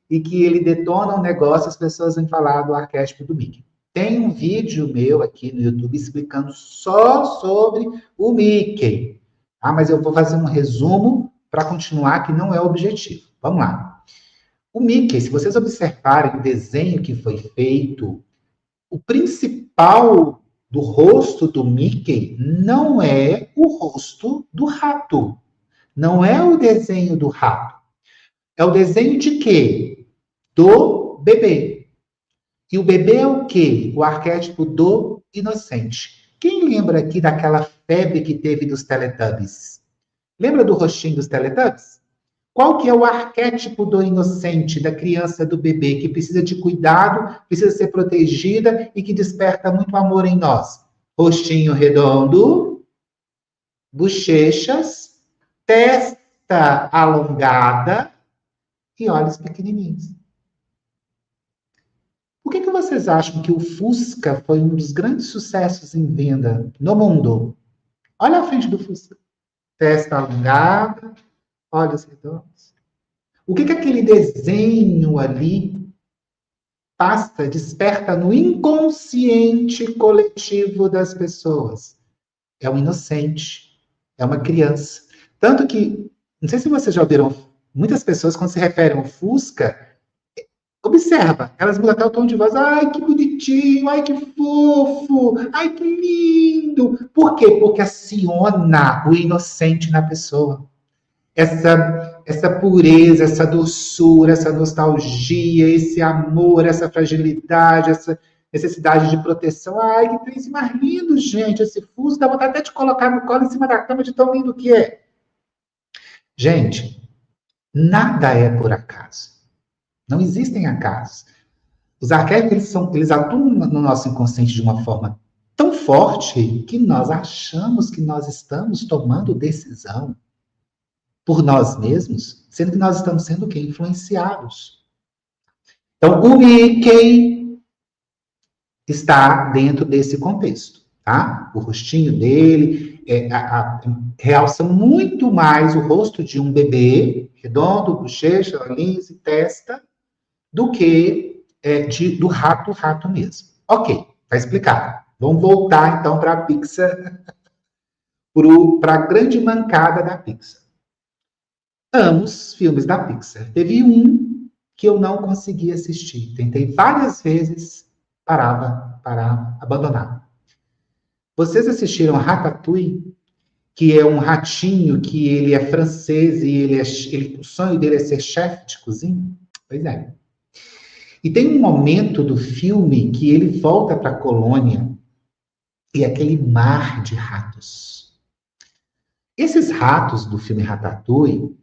e que ele detona um negócio, as pessoas vêm falar do arquétipo do Mickey. Tem um vídeo meu aqui no YouTube explicando só sobre o Mickey. Mas eu vou fazer um resumo para continuar, que não é o objetivo. Vamos lá. O Mickey, se vocês observarem o desenho que foi feito, o principal do rosto do Mickey não é o rosto do rato. Não é o desenho do rato. É o desenho de quê? Do bebê. E o bebê é o quê? O arquétipo do inocente. Quem lembra aqui daquela febre que teve dos Teletubbies? Lembra do rostinho dos Teletubbies? Qual que é o arquétipo do inocente, da criança, do bebê, que precisa de cuidado, precisa ser protegida e que desperta muito amor em nós? Rostinho redondo, bochechas, testa testa alongada e olhos pequenininhos. Por que vocês acham que o Fusca foi um dos grandes sucessos em venda no mundo? Olha a frente do Fusca. Testa alongada, olhos redondos. O que aquele desenho ali desperta no inconsciente coletivo das pessoas? É um inocente, é uma criança. Tanto que, não sei se vocês já ouviram, muitas pessoas, quando se referem ao Fusca, observa, elas mudam até o tom de voz. Ai, que bonitinho, ai, que fofo, ai, que lindo. Por quê? Porque aciona o inocente na pessoa. Essa pureza, essa doçura, essa nostalgia, esse amor, essa fragilidade, essa necessidade de proteção. Ai, que trem mais lindo, gente. Esse Fusca, dá vontade até de colocar no colo em cima da cama de tão lindo que é. Gente, nada é por acaso. Não existem acasos. Os arquétipos, eles atuam no nosso inconsciente de uma forma tão forte que nós achamos que nós estamos tomando decisão por nós mesmos, sendo que nós estamos sendo o quê? Influenciados. Então, o Mickey está dentro desse contexto, tá? O rostinho dele realça muito mais o rosto de um bebê, redondo, bochecha, olhinhos e testa, do que do rato mesmo. Ok, tá explicado. Vamos voltar, então, para a Pixar, para a grande mancada da Pixar. Amo os filmes da Pixar. Teve um que eu não consegui assistir. Tentei várias vezes, parava, abandonava. Vocês assistiram Ratatouille? Que é um ratinho que ele é francês e o sonho dele é ser chefe de cozinha? Pois é. E tem um momento do filme que ele volta para a colônia e aquele mar de ratos. Esses ratos do filme Ratatouille,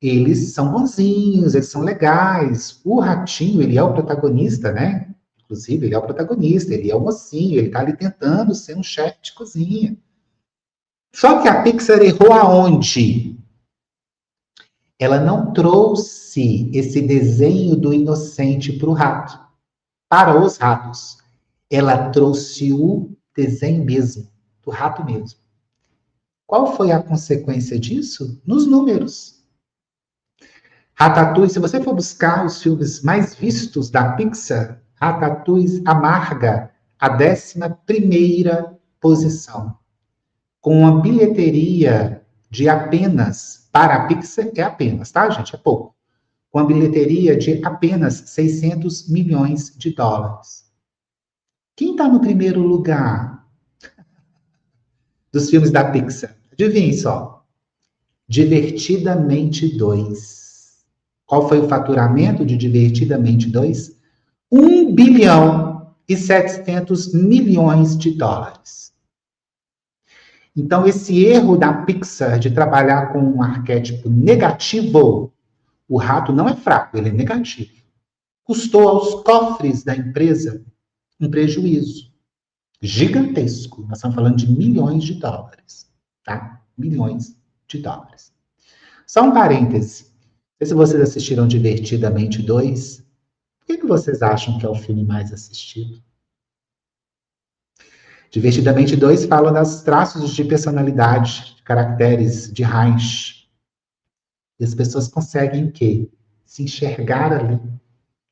eles são bonzinhos, eles são legais. O ratinho, ele é o protagonista, né? Inclusive, ele é o protagonista, ele é o mocinho, ele está ali tentando ser um chefe de cozinha. Só que a Pixar errou aonde? Ela não trouxe esse desenho do inocente para o rato, para os ratos. Ela trouxe o desenho mesmo, do rato mesmo. Qual foi a consequência disso? Nos números. Ratatouille, se você for buscar os filmes mais vistos da Pixar, Ratatouille amarga a 11ª posição. Com uma bilheteria de apenas, para a Pixar é apenas, tá, gente? É pouco. Com uma bilheteria de apenas 600 milhões de dólares. Quem está no primeiro lugar dos filmes da Pixar? Adivinhe só. Divertidamente 2. Qual foi o faturamento de Divertidamente 2? 1 bilhão e 700 milhões de dólares. Então, esse erro da Pixar de trabalhar com um arquétipo negativo, o rato não é fraco, ele é negativo. Custou aos cofres da empresa um prejuízo gigantesco. Nós estamos falando de milhões de dólares, tá? Milhões de dólares. Só um parêntese. Não sei se vocês assistiram Divertidamente 2. Por que vocês acham que é o filme mais assistido? Divertidamente 2 fala das traços de personalidade, de caracteres de Reich. E as pessoas conseguem o quê? Se enxergar ali,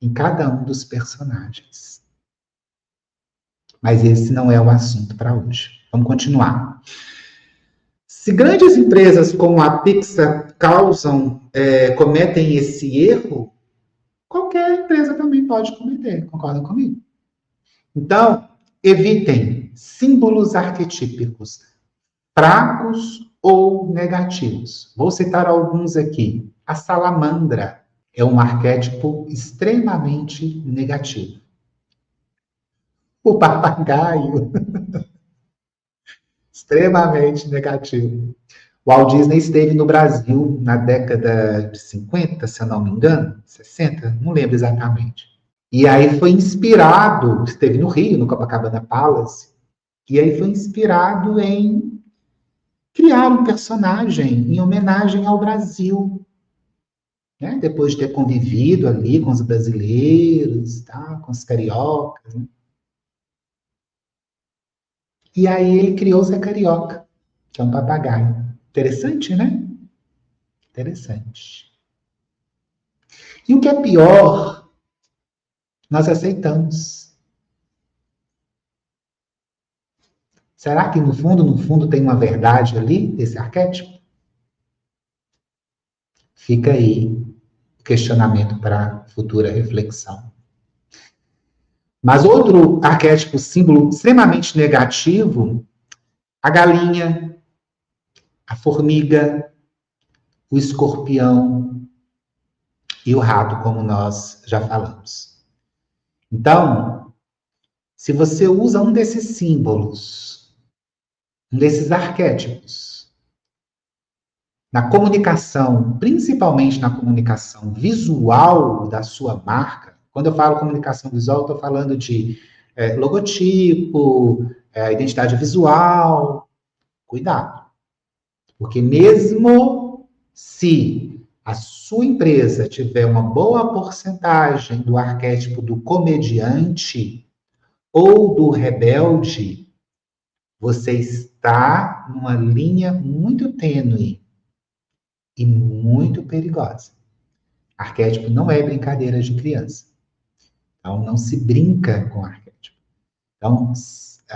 em cada um dos personagens. Mas esse não é o assunto para hoje. Vamos continuar. Se grandes empresas como a Pixar cometem esse erro, qualquer empresa também pode cometer. Concordam comigo? Então, evitem símbolos arquetípicos fracos ou negativos. Vou citar alguns aqui. A salamandra é um arquétipo extremamente negativo. O papagaio, extremamente negativo. O Walt Disney esteve no Brasil na década de 50, se eu não me engano, 60, não lembro exatamente. E aí foi inspirado, esteve no Rio, no Copacabana Palace, e aí foi inspirado em criar um personagem em homenagem ao Brasil, né? Depois de ter convivido ali com os brasileiros, tá? Com os cariocas, né? E aí ele criou o Zé Carioca, que é um papagaio. Interessante, né? Interessante. E o que é pior, nós aceitamos. Será que no fundo, tem uma verdade ali, desse arquétipo? Fica aí o questionamento para futura reflexão. Mas outro arquétipo, símbolo extremamente negativo, a galinha, a formiga, o escorpião e o rato, como nós já falamos. Então, se você usa um desses símbolos, um desses arquétipos, na comunicação, principalmente na comunicação visual da sua marca, quando eu falo comunicação visual, estou falando de logotipo, identidade visual, cuidado. Porque mesmo se a sua empresa tiver uma boa porcentagem do arquétipo do comediante ou do rebelde, você está numa linha muito tênue e muito perigosa. Arquétipo não é brincadeira de criança. Então, não se brinca com arquétipo. Então,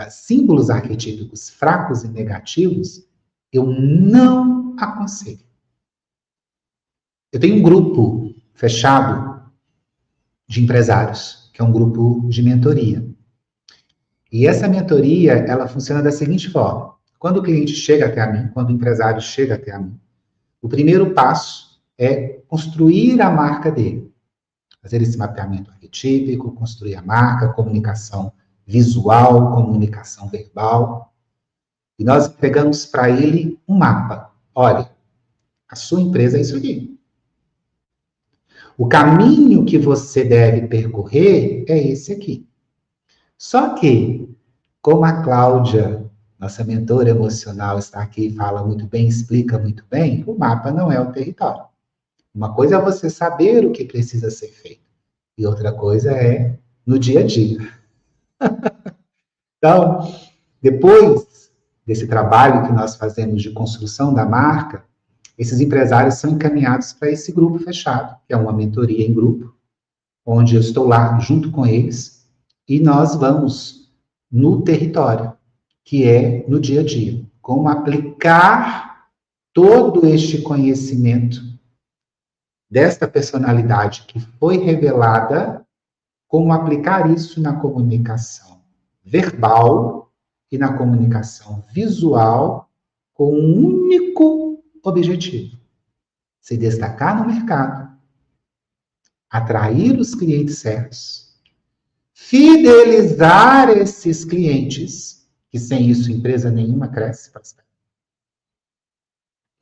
símbolos arquetípicos fracos e negativos, eu não aconselho. Eu tenho um grupo fechado de empresários, que é um grupo de mentoria. E essa mentoria, ela funciona da seguinte forma. Quando o cliente chega até a mim, quando o empresário chega até a mim, o primeiro passo é construir a marca dele. Fazer esse mapeamento arquetípico, construir a marca, comunicação visual, comunicação verbal. E nós pegamos para ele um mapa. Olha, a sua empresa é isso aqui. O caminho que você deve percorrer é esse aqui. Só que, como a Cláudia, nossa mentora emocional, está aqui e fala muito bem, explica muito bem, o mapa não é o território. Uma coisa é você saber o que precisa ser feito. E outra coisa é no dia a dia. Então, depois desse trabalho que nós fazemos de construção da marca, esses empresários são encaminhados para esse grupo fechado, que é uma mentoria em grupo, onde eu estou lá junto com eles, e nós vamos no território, que é no dia a dia. Como aplicar todo este conhecimento desta personalidade que foi revelada, como aplicar isso na comunicação verbal e na comunicação visual com um único objetivo: se destacar no mercado, atrair os clientes certos, fidelizar esses clientes, que sem isso empresa nenhuma cresce,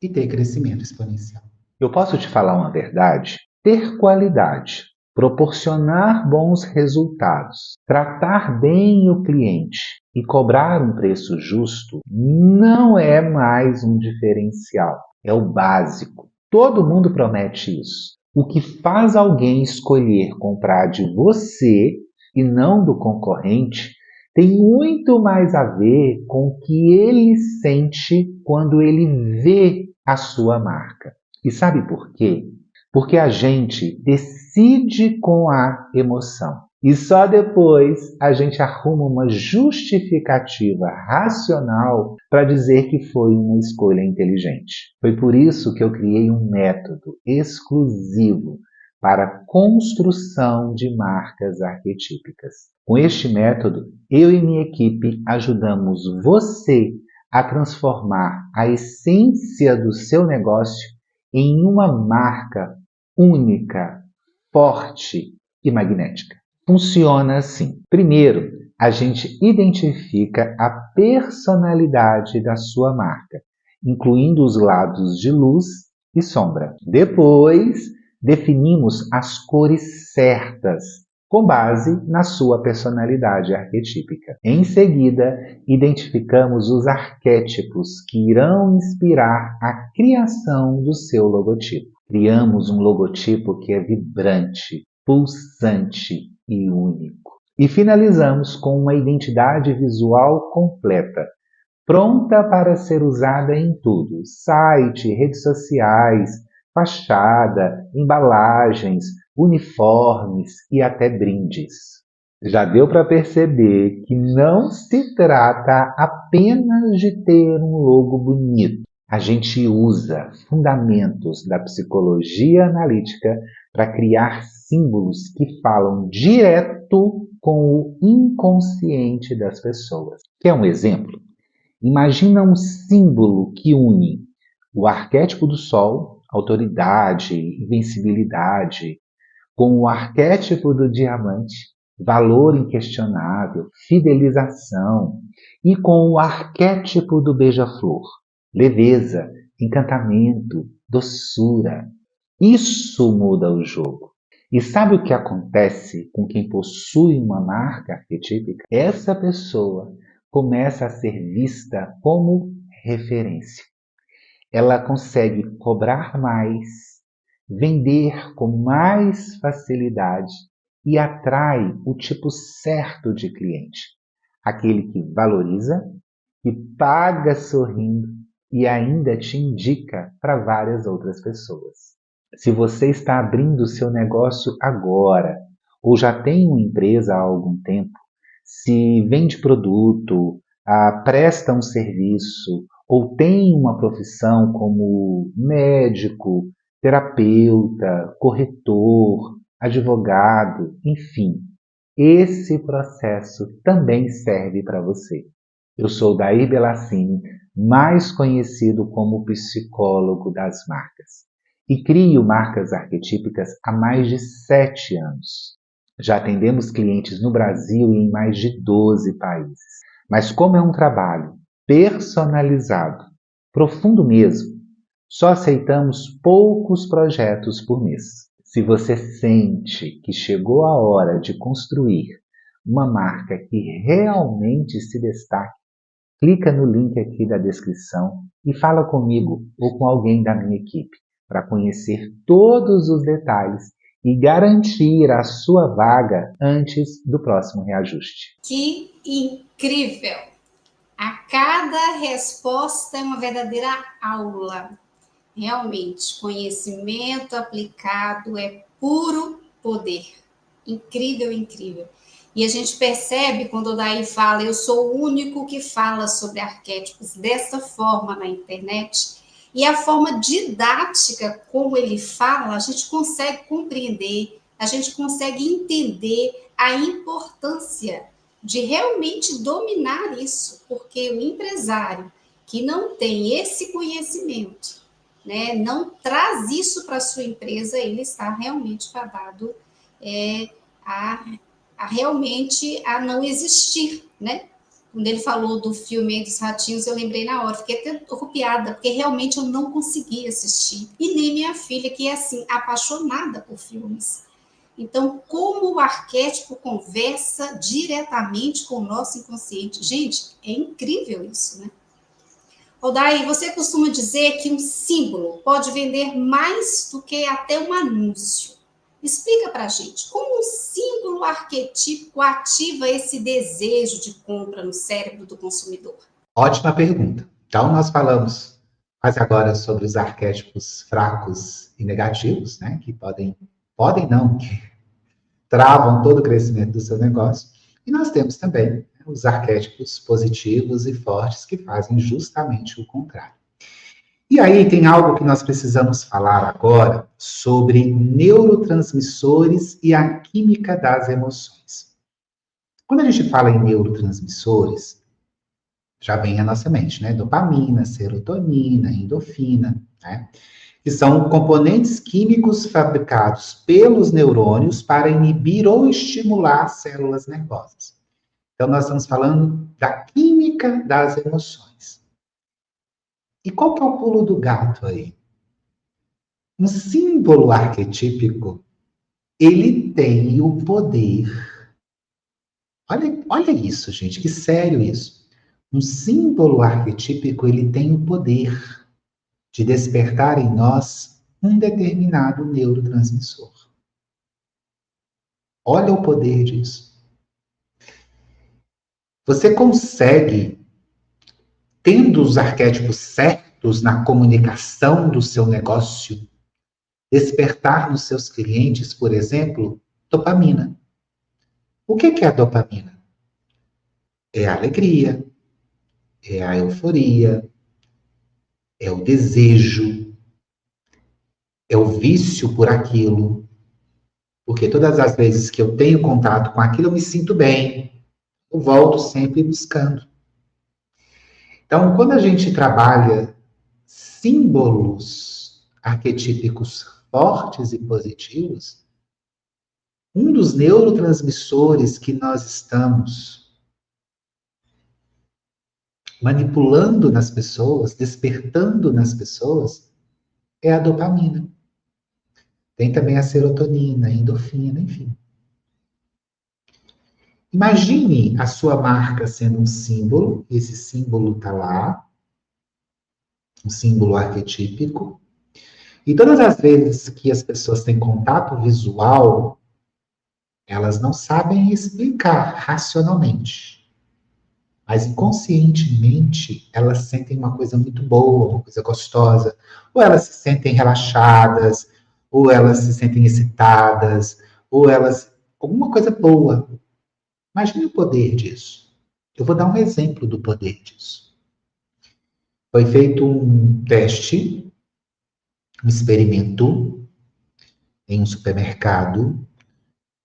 e ter crescimento exponencial. Eu posso te falar uma verdade? Ter qualidade, proporcionar bons resultados, tratar bem o cliente e cobrar um preço justo não é mais um diferencial, é o básico. Todo mundo promete isso. O que faz alguém escolher comprar de você e não do concorrente tem muito mais a ver com o que ele sente quando ele vê a sua marca. E sabe por quê? Porque a gente decide com a emoção. E só depois a gente arruma uma justificativa racional para dizer que foi uma escolha inteligente. Foi por isso que eu criei um método exclusivo para a construção de marcas arquetípicas. Com este método, eu e minha equipe ajudamos você a transformar a essência do seu negócio em uma marca única, forte e magnética. Funciona assim. Primeiro, a gente identifica a personalidade da sua marca, incluindo os lados de luz e sombra. Depois, definimos as cores certas com base na sua personalidade arquetípica. Em seguida, identificamos os arquétipos que irão inspirar a criação do seu logotipo. Criamos um logotipo que é vibrante, pulsante e único. E finalizamos com uma identidade visual completa, pronta para ser usada em tudo: site, redes sociais, fachada, embalagens, uniformes e até brindes. Já deu para perceber que não se trata apenas de ter um logo bonito. A gente usa fundamentos da psicologia analítica para criar símbolos que falam direto com o inconsciente das pessoas. Quer um exemplo? Imagina um símbolo que une o arquétipo do Sol, autoridade, invencibilidade, com o arquétipo do diamante, valor inquestionável, fidelização, e com o arquétipo do beija-flor, leveza, encantamento, doçura. Isso muda o jogo. E sabe o que acontece com quem possui uma marca arquetípica? Essa pessoa começa a ser vista como referência. Ela consegue cobrar mais, vender com mais facilidade e atrai o tipo certo de cliente. Aquele que valoriza, que paga sorrindo e ainda te indica para várias outras pessoas. Se você está abrindo o seu negócio agora ou já tem uma empresa há algum tempo, se vende produto, presta um serviço ou tem uma profissão como médico, terapeuta, corretor, advogado, enfim, esse processo também serve para você. Eu sou Dair Belassini, mais conhecido como psicólogo das marcas, e crio marcas arquetípicas há mais de 7 anos. Já atendemos clientes no Brasil e em mais de 12 países. Mas como é um trabalho personalizado, profundo mesmo, só aceitamos poucos projetos por mês. Se você sente que chegou a hora de construir uma marca que realmente se destaque, clica no link aqui da descrição e fala comigo ou com alguém da minha equipe para conhecer todos os detalhes e garantir a sua vaga antes do próximo reajuste. Que incrível! A cada resposta é uma verdadeira aula. Realmente, conhecimento aplicado é puro poder. Incrível, incrível. E a gente percebe quando o Daí fala, eu sou o único que fala sobre arquétipos dessa forma na internet. E a forma didática como ele fala, a gente consegue compreender, a gente consegue entender a importância de realmente dominar isso, porque o empresário que não tem esse conhecimento, né, não traz isso para a sua empresa, ele está realmente fadado realmente a não existir, né? Quando ele falou do filme dos ratinhos, eu lembrei na hora, fiquei até arrepiada, porque realmente eu não consegui assistir. E nem minha filha, que é assim, apaixonada por filmes. Então, como o arquétipo conversa diretamente com o nosso inconsciente. Gente, é incrível isso, né? Daí, você costuma dizer que um símbolo pode vender mais do que até um anúncio. Explica para a gente, como um símbolo arquetípico ativa esse desejo de compra no cérebro do consumidor? Ótima pergunta. Então, nós falamos mais agora sobre os arquétipos fracos e negativos, né? Que podem não, que travam todo o crescimento do seu negócio. E nós temos também os arquétipos positivos e fortes que fazem justamente o contrário. E aí tem algo que nós precisamos falar agora sobre neurotransmissores e a química das emoções. Quando a gente fala em neurotransmissores, já vem à nossa mente, né? Dopamina, serotonina, endorfina, né? Que são componentes químicos fabricados pelos neurônios para inibir ou estimular células nervosas. Então, nós estamos falando da química das emoções. E qual que é o pulo do gato aí? Um símbolo arquetípico ele tem o poder. Olha isso, gente, que sério isso. Um símbolo arquetípico, ele tem o poder de despertar em nós um determinado neurotransmissor. Olha o poder disso. Você consegue, tendo os arquétipos certos na comunicação do seu negócio, despertar nos seus clientes, por exemplo, dopamina. O que é a dopamina? É a alegria, é a euforia, é o desejo, é o vício por aquilo. Porque todas as vezes que eu tenho contato com aquilo, eu me sinto bem. Eu volto sempre buscando. Então, quando a gente trabalha símbolos arquetípicos fortes e positivos, um dos neurotransmissores que nós estamos manipulando nas pessoas, despertando nas pessoas, é a dopamina. Tem também a serotonina, a endorfina, enfim. Imagine a sua marca sendo um símbolo, esse símbolo está lá, um símbolo arquetípico, e todas as vezes que as pessoas têm contato visual, elas não sabem explicar racionalmente, mas inconscientemente elas sentem uma coisa muito boa, uma coisa gostosa, ou elas se sentem relaxadas, ou elas se sentem excitadas, ou elas... alguma coisa boa. Imagine o poder disso. Eu vou dar um exemplo do poder disso. Foi feito um teste, um experimento, em um supermercado,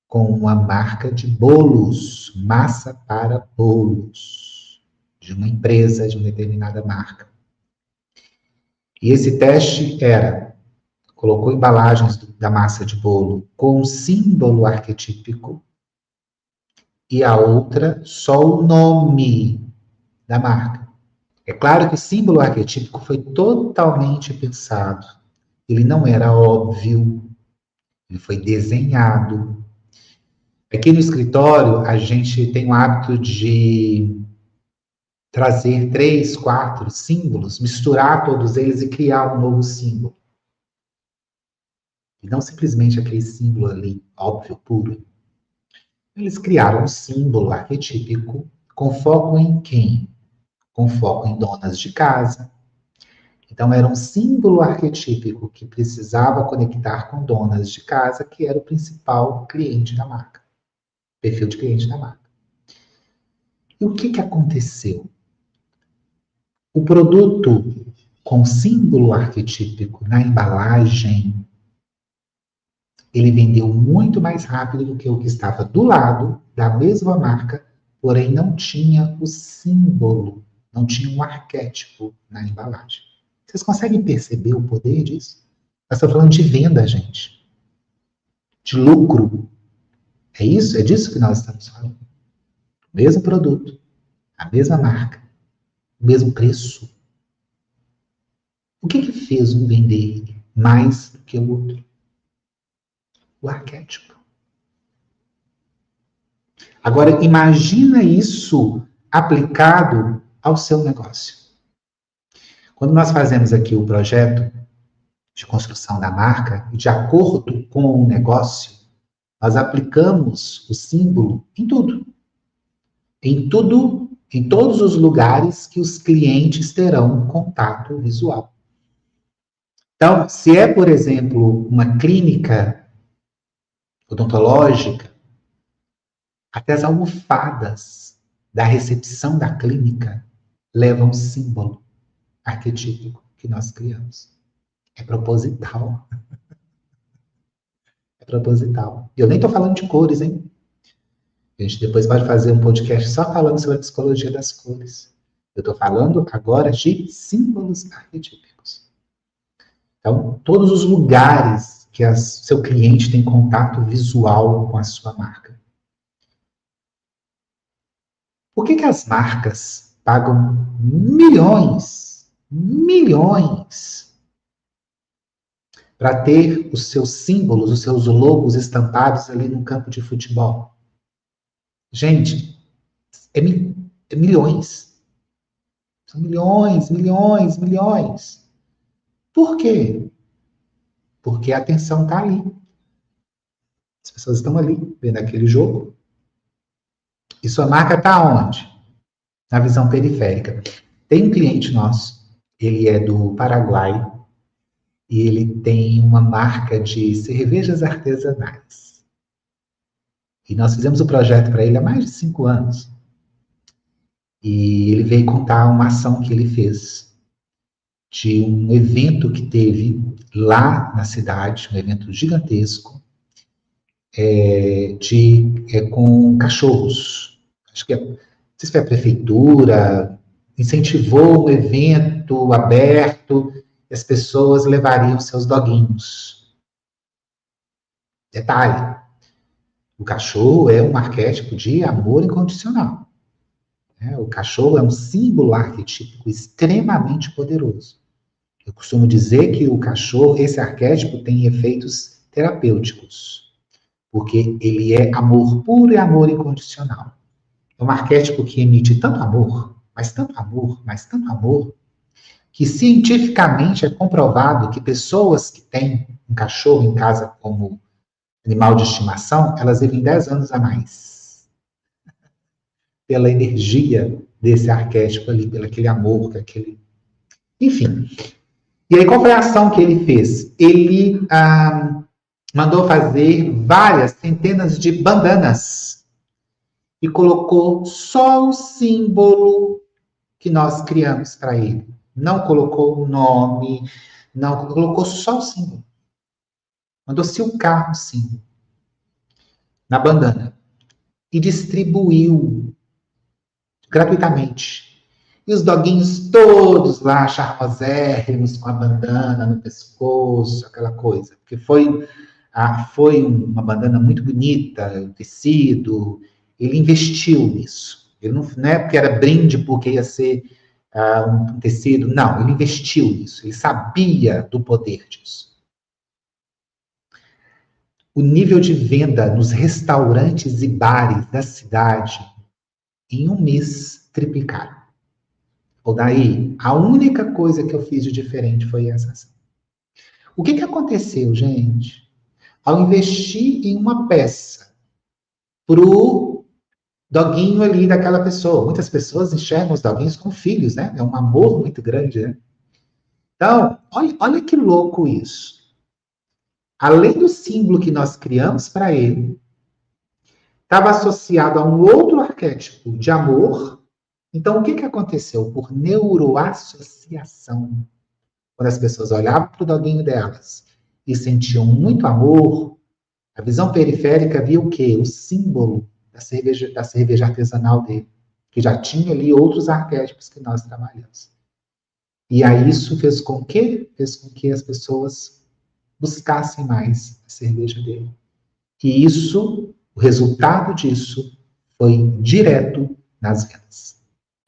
com uma marca de bolos, massa para bolos, de uma empresa, de uma determinada marca. E esse teste era, colocou embalagens da massa de bolo com um símbolo arquetípico, e a outra só o nome da marca. É claro que o símbolo arquetípico foi totalmente pensado. Ele não era óbvio, ele foi desenhado. Aqui no escritório, a gente tem o hábito de trazer 3, 4 símbolos, misturar todos eles e criar um novo símbolo. E não simplesmente aquele símbolo ali, óbvio, puro. Eles criaram um símbolo arquetípico com foco em quem? Com foco em donas de casa. Então, era um símbolo arquetípico que precisava conectar com donas de casa, que era o principal cliente da marca, perfil de cliente da marca. E o que aconteceu? O produto com símbolo arquetípico na embalagem, ele vendeu muito mais rápido do que o que estava do lado da mesma marca, porém não tinha o símbolo, não tinha um arquétipo na embalagem. Vocês conseguem perceber o poder disso? Nós estamos falando de venda, gente. De lucro. É isso? É disso que nós estamos falando. O mesmo produto, a mesma marca, o mesmo preço. O que fez um vender mais do que o outro? O arquétipo. Agora, imagina isso aplicado ao seu negócio. Quando nós fazemos aqui o projeto de construção da marca, de acordo com o negócio, nós aplicamos o símbolo em tudo. Em tudo, em todos os lugares que os clientes terão contato visual. Então, se é, por exemplo, uma clínica odontológica, até as almofadas da recepção da clínica levam um símbolo arquetípico que nós criamos. É proposital. É proposital. E eu nem estou falando de cores, hein? A gente depois pode fazer um podcast só falando sobre a psicologia das cores. Eu estou falando agora de símbolos arquetípicos. Então, todos os lugares que seu cliente tem contato visual com a sua marca. Por que as marcas pagam milhões para ter os seus símbolos, os seus logos estampados ali no campo de futebol? Gente, é milhões. São milhões, milhões, milhões. Por quê? Porque a atenção está ali. As pessoas estão ali, vendo aquele jogo. E sua marca está onde? Na visão periférica. Tem um cliente nosso, ele é do Paraguai, e ele tem uma marca de cervejas artesanais. E nós fizemos o projeto para ele há mais de 5 anos. E ele veio contar uma ação que ele fez de um evento que teve lá na cidade, um evento gigantesco, com cachorros. Acho que não sei se foi a prefeitura, incentivou um evento aberto, e as pessoas levariam seus doguinhos. Detalhe, o cachorro é um arquétipo de amor incondicional. O cachorro é um símbolo arquetípico extremamente poderoso. Eu costumo dizer que o cachorro, esse arquétipo, tem efeitos terapêuticos, porque ele é amor puro e amor incondicional. É um arquétipo que emite tanto amor, mas tanto amor, mas tanto amor, que cientificamente é comprovado que pessoas que têm um cachorro em casa como animal de estimação, elas vivem 10 anos a mais. Pela energia desse arquétipo ali, pelo aquele amor, aquele... Enfim. E aí, qual foi a ação que ele fez? Ele mandou fazer várias centenas de bandanas e colocou só o símbolo que nós criamos para ele. Não colocou o nome, não colocou só o símbolo. Mandou silcar o símbolo na bandana e distribuiu gratuitamente. E os doguinhos todos lá, charmosérrimos, com a bandana no pescoço, aquela coisa. Porque foi uma bandana muito bonita, o tecido. Ele investiu nisso. Ele não é porque era brinde, porque ia ser um tecido. Não, ele investiu nisso. Ele sabia do poder disso. O nível de venda nos restaurantes e bares da cidade, em um mês, triplicaram. Ou daí, a única coisa que eu fiz de diferente foi essa ação. O que aconteceu, gente? Ao investir em uma peça pro doguinho ali daquela pessoa. Muitas pessoas enxergam os doguinhos como filhos, né? É um amor muito grande, né? Então, olha que louco isso. Além do símbolo que nós criamos para ele, estava associado a um outro arquétipo de amor. Então, o que aconteceu? Por neuroassociação, quando as pessoas olhavam para o doguinho delas e sentiam muito amor, a visão periférica via o quê? O símbolo da cerveja artesanal dele, que já tinha ali outros arquétipos que nós trabalhamos. E aí isso fez com que as pessoas buscassem mais a cerveja dele. E isso, o resultado disso, foi direto nas vendas.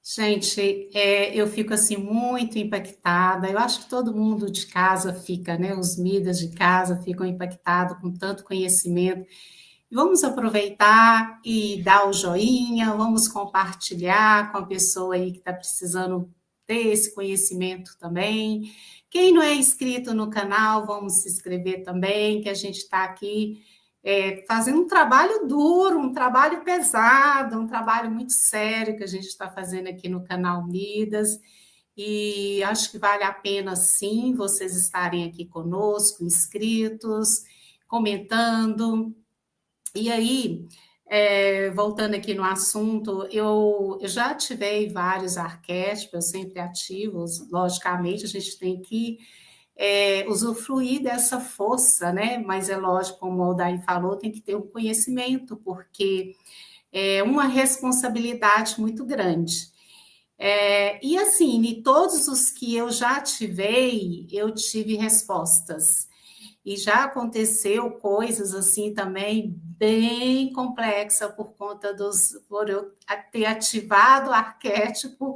Gente, eu fico assim muito impactada. Eu acho que todo mundo de casa fica, né? Os mídias de casa ficam impactados com tanto conhecimento. Vamos aproveitar e dar o joinha, vamos compartilhar com a pessoa aí que está precisando ter esse conhecimento também. Quem não é inscrito no canal, vamos se inscrever também, que a gente está aqui fazendo um trabalho duro, um trabalho pesado, um trabalho muito sério que a gente está fazendo aqui no canal Midas. E acho que vale a pena, sim, vocês estarem aqui conosco, inscritos, comentando. E aí, voltando aqui no assunto, eu já ativei vários arquétipos, eu sempre ativo, logicamente, a gente tem que usufruir dessa força, né? Mas é lógico, como o Aldair falou, tem que ter um conhecimento, porque é uma responsabilidade muito grande. E assim, de todos os que eu já ativei, eu tive respostas. E já aconteceu coisas assim também bem complexa por eu ter ativado o arquétipo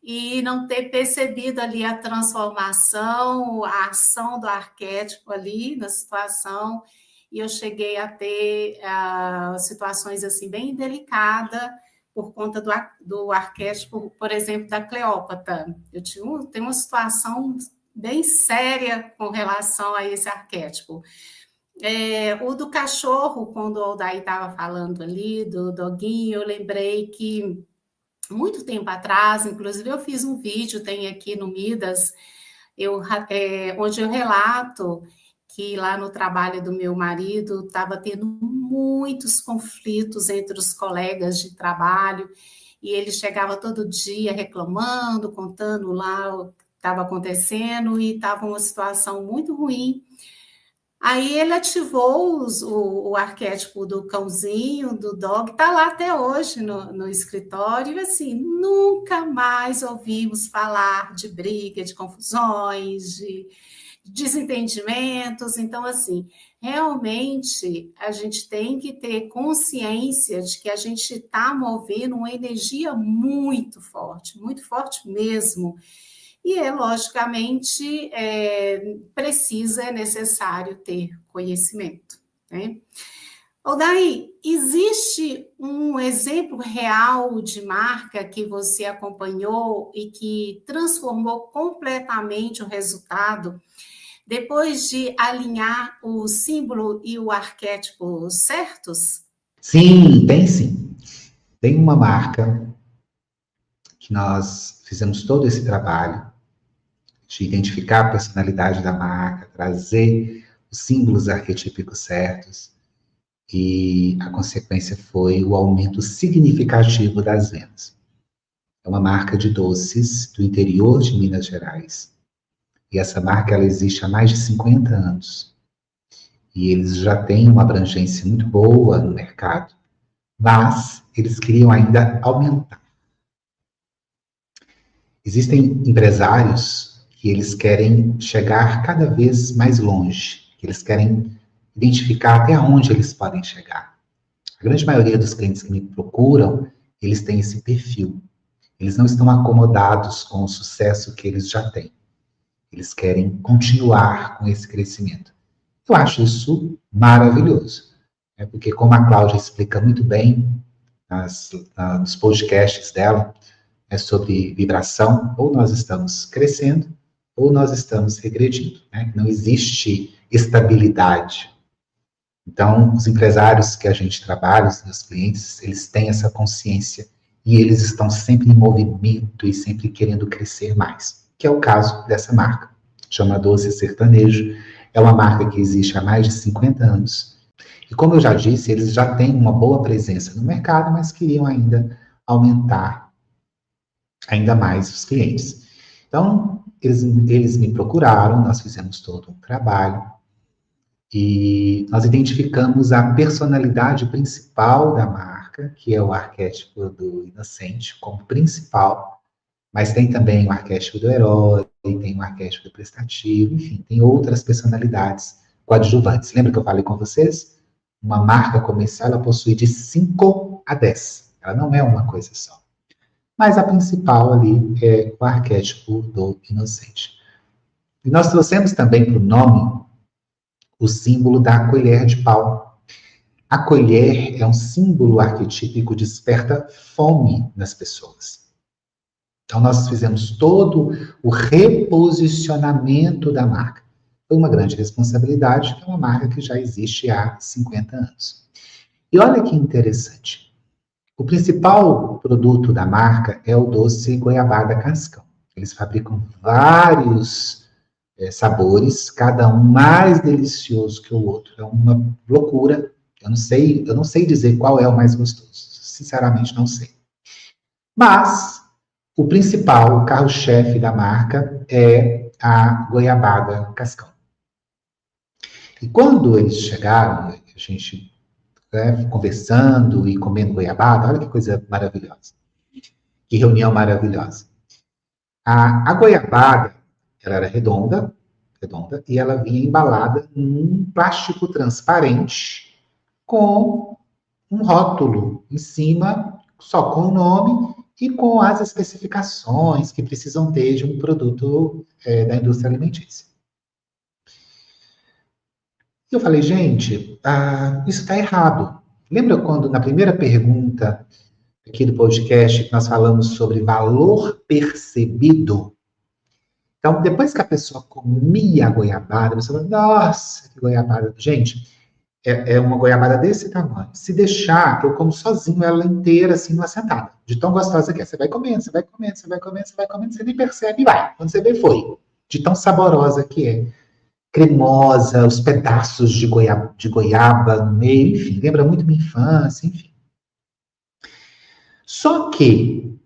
e não ter percebido ali a transformação, a ação do arquétipo ali na situação, e eu cheguei a ter situações assim bem delicadas por conta do arquétipo, por exemplo, da Cleópatra. Tenho uma situação bem séria com relação a esse arquétipo. O do cachorro, quando o Aldair estava falando ali, do doguinho, eu lembrei que muito tempo atrás, inclusive eu fiz um vídeo, tem aqui no Midas, onde eu relato que lá no trabalho do meu marido estava tendo muitos conflitos entre os colegas de trabalho, e ele chegava todo dia reclamando, contando lá o que estava acontecendo, e estava uma situação muito ruim. Aí ele ativou o arquétipo do cãozinho, do dog, está lá até hoje no escritório, e assim, nunca mais ouvimos falar de briga, de confusões, de desentendimentos. Então, assim, realmente a gente tem que ter consciência de que a gente está movendo uma energia muito forte mesmo. E logicamente, é necessário ter conhecimento, né? Aldair, existe um exemplo real de marca que você acompanhou e que transformou completamente o resultado depois de alinhar o símbolo e o arquétipo certos? Sim, tem sim. Tem uma marca que nós fizemos todo esse trabalho de identificar a personalidade da marca, trazer os símbolos arquetípicos certos, e a consequência foi o aumento significativo das vendas. É uma marca de doces do interior de Minas Gerais, e essa marca ela existe há mais de 50 anos, e eles já têm uma abrangência muito boa no mercado, mas eles queriam ainda aumentar. Existem empresários que eles querem chegar cada vez mais longe, que eles querem identificar até onde eles podem chegar. A grande maioria dos clientes que me procuram, eles têm esse perfil. Eles não estão acomodados com o sucesso que eles já têm. Eles querem continuar com esse crescimento. Eu acho isso maravilhoso, porque como a Cláudia explica muito bem nos podcasts dela, sobre vibração, ou nós estamos crescendo, ou nós estamos regredindo, né? Não existe estabilidade. Então, os empresários que a gente trabalha, os meus clientes, eles têm essa consciência e eles estão sempre em movimento e sempre querendo crescer mais, que é o caso dessa marca. Chama Doce Sertanejo, é uma marca que existe há mais de 50 anos. E como eu já disse, eles já têm uma boa presença no mercado, mas queriam ainda aumentar ainda mais os clientes. Então, eles me procuraram, nós fizemos todo um trabalho e nós identificamos a personalidade principal da marca, que é o arquétipo do inocente, como principal, mas tem também o arquétipo do herói, tem o arquétipo do prestativo, enfim, tem outras personalidades coadjuvantes. Lembra que eu falei com vocês? Uma marca comercial, ela possui de 5 a 10. Ela não é uma coisa só. Mas a principal ali é o arquétipo do inocente. E nós trouxemos também para o nome o símbolo da colher de pau. A colher é um símbolo arquetípico que desperta fome nas pessoas. Então nós fizemos todo o reposicionamento da marca. Foi uma grande responsabilidade, que é uma marca que já existe há 50 anos. E olha que interessante. O principal produto da marca é o doce goiabada cascão. Eles fabricam vários sabores, cada um mais delicioso que o outro. É uma loucura. Eu não sei dizer qual é o mais gostoso. Sinceramente, não sei. Mas o principal, o carro-chefe da marca é a goiabada cascão. E quando eles chegaram, a gente conversando e comendo goiabada, olha que coisa maravilhosa. Que reunião maravilhosa. A goiabada, ela era redonda, redonda, e ela vinha embalada num plástico transparente com um rótulo em cima, só com o nome e com as especificações que precisam ter de um produto da indústria alimentícia. Eu falei, gente, isso está errado. Lembra quando, na primeira pergunta aqui do podcast, nós falamos sobre valor percebido? Então, depois que a pessoa comia a goiabada, a pessoa fala, nossa, que goiabada. Gente, é uma goiabada desse tamanho. Se deixar, eu como sozinho ela inteira, assim, numa sentada. De tão gostosa que é. Você vai comendo, você vai comendo, você vai comendo, você vai comendo, você nem percebe e vai. Quando você vê, foi. De tão saborosa que é. Cremosa, os pedaços de goiaba no meio, enfim. Lembra muito minha infância, enfim. Só quem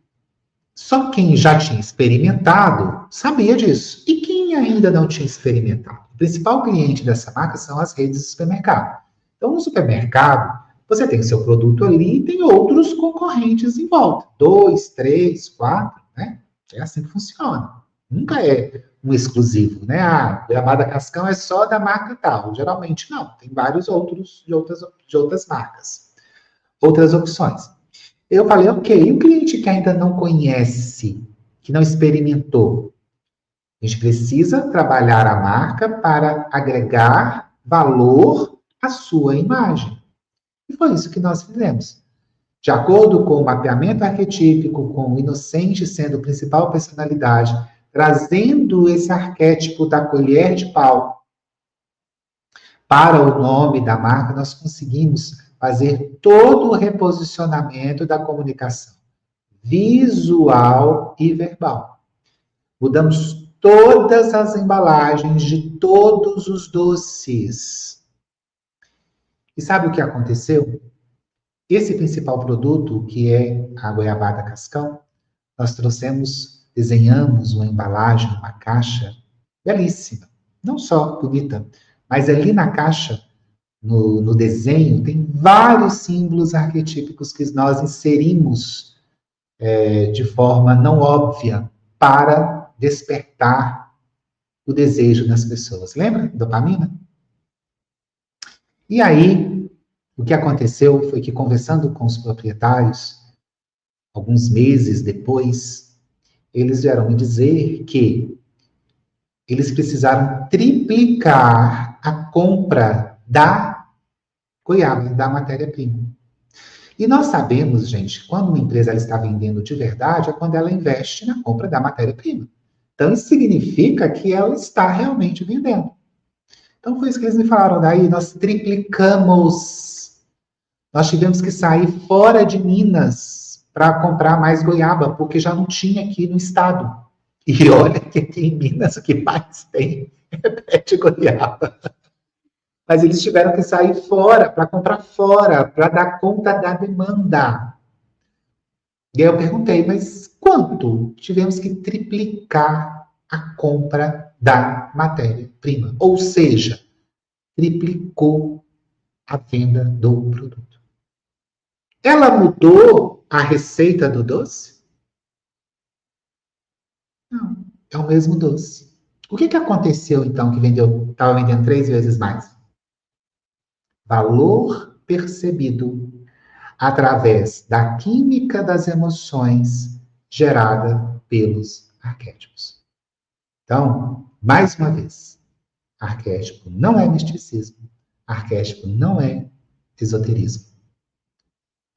já tinha experimentado sabia disso. E quem ainda não tinha experimentado? O principal cliente dessa marca são as redes de supermercado. Então, no supermercado, você tem o seu produto ali e tem outros concorrentes em volta. 2, 3, 4, né? É assim que funciona. Nunca é um exclusivo, né? Goiabada Cascão é só da marca tal. Geralmente não. Tem vários outros de outras marcas. Outras opções. Eu falei, ok, e o cliente que ainda não conhece, que não experimentou? A gente precisa trabalhar a marca para agregar valor à sua imagem. E foi isso que nós fizemos. De acordo com o mapeamento arquetípico, com o inocente sendo a principal personalidade, trazendo esse arquétipo da colher de pau para o nome da marca, nós conseguimos fazer todo o reposicionamento da comunicação visual e verbal. Mudamos todas as embalagens de todos os doces. E sabe o que aconteceu? Esse principal produto, que é a goiabada cascão, nós desenhamos uma embalagem, uma caixa belíssima. Não só bonita, mas ali na caixa, no desenho, tem vários símbolos arquetípicos que nós inserimos de forma não óbvia para despertar o desejo nas pessoas. Lembra? Dopamina? E aí, o que aconteceu foi que, conversando com os proprietários, alguns meses depois, eles vieram me dizer que eles precisaram triplicar a compra da goiaba, da matéria-prima. E nós sabemos, gente, quando uma empresa está vendendo de verdade, é quando ela investe na compra da matéria-prima. Então, isso significa que ela está realmente vendendo. Então, foi isso que eles me falaram. Daí, nós triplicamos. Nós tivemos que sair fora de Minas para comprar mais goiaba, porque já não tinha aqui no estado. E olha que aqui em Minas o que mais tem é pé de goiaba. Mas eles tiveram que sair fora, para comprar fora, para dar conta da demanda. E aí eu perguntei, mas quanto? Tivemos que triplicar a compra da matéria-prima. Ou seja, triplicou a venda do produto. Ela mudou a receita do doce? Não, é o mesmo doce. O que aconteceu, então, que estava vendendo 3 vezes mais? Valor percebido através da química das emoções gerada pelos arquétipos. Então, mais uma vez, arquétipo não é misticismo, arquétipo não é esoterismo.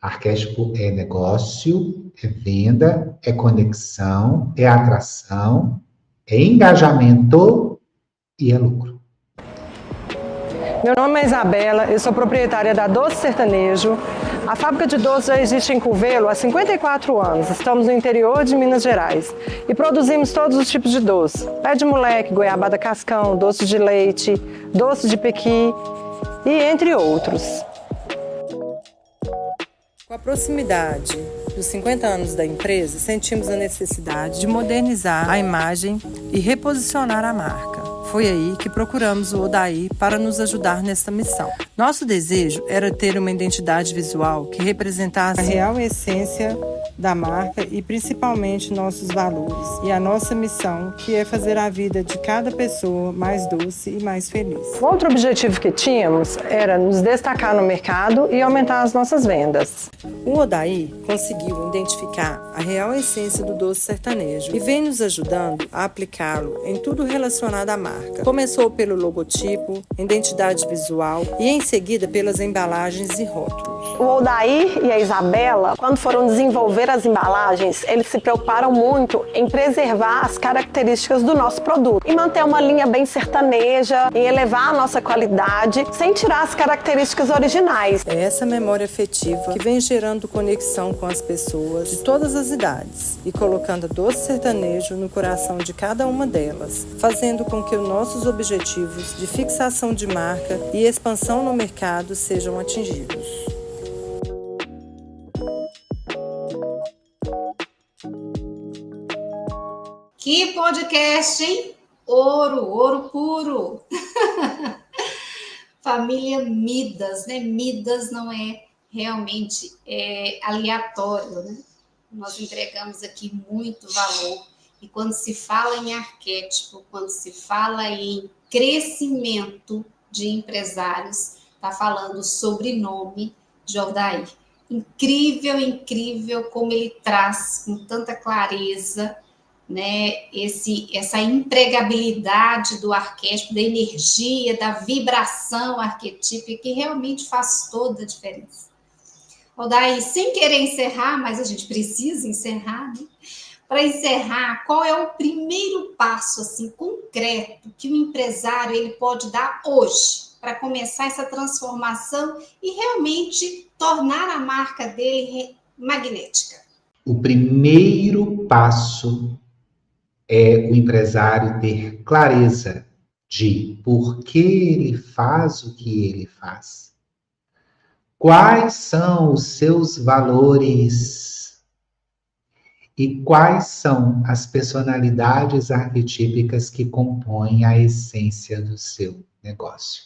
Arquétipo é negócio, é venda, é conexão, é atração, é engajamento e é lucro. Meu nome é Isabela, eu sou proprietária da Doce Sertanejo. A fábrica de doces já existe em Curvelo há 54 anos. Estamos no interior de Minas Gerais e produzimos todos os tipos de doce. Pé de moleque, goiabada cascão, doce de leite, doce de pequi e entre outros. Com a proximidade dos 50 anos da empresa, sentimos a necessidade de modernizar a imagem e reposicionar a marca. Foi aí que procuramos o Odair para nos ajudar nessa missão. Nosso desejo era ter uma identidade visual que representasse a real essência da marca e principalmente nossos valores e a nossa missão, que é fazer a vida de cada pessoa mais doce e mais feliz. O outro objetivo que tínhamos era nos destacar no mercado e aumentar as nossas vendas. O Odair conseguiu identificar a real essência do doce sertanejo e vem nos ajudando a aplicá-lo em tudo relacionado à marca. Começou pelo logotipo, identidade visual e em seguida pelas embalagens e rótulos. O Odair e a Isabela, quando foram desenvolver as embalagens, eles se preocuparam muito em preservar as características do nosso produto e manter uma linha bem sertaneja, em elevar a nossa qualidade, sem tirar as características originais. É essa memória afetiva que vem gerando conexão com as pessoas de todas as idades e colocando a doce sertanejo no coração de cada uma delas, fazendo com que os nossos objetivos de fixação de marca e expansão no mercado sejam atingidos. Que podcast, hein? Ouro, ouro puro. Família Midas, né? Midas não é realmente aleatório, né? Nós entregamos aqui muito valor. E quando se fala em arquétipo, quando se fala em crescimento de empresários, está falando sobrenome de Odair. Incrível, incrível como ele traz com tanta clareza, né, essa empregabilidade do arquétipo, da energia, da vibração arquetípica, que realmente faz toda a diferença. Odair, sem querer encerrar, mas a gente precisa encerrar, né? Para encerrar, qual é o primeiro passo assim, concreto que o empresário ele pode dar hoje para começar essa transformação e realmente tornar a marca dele magnética? O primeiro passo é o empresário ter clareza de por que ele faz o que ele faz. Quais são os seus valores e quais são as personalidades arquetípicas que compõem a essência do seu negócio.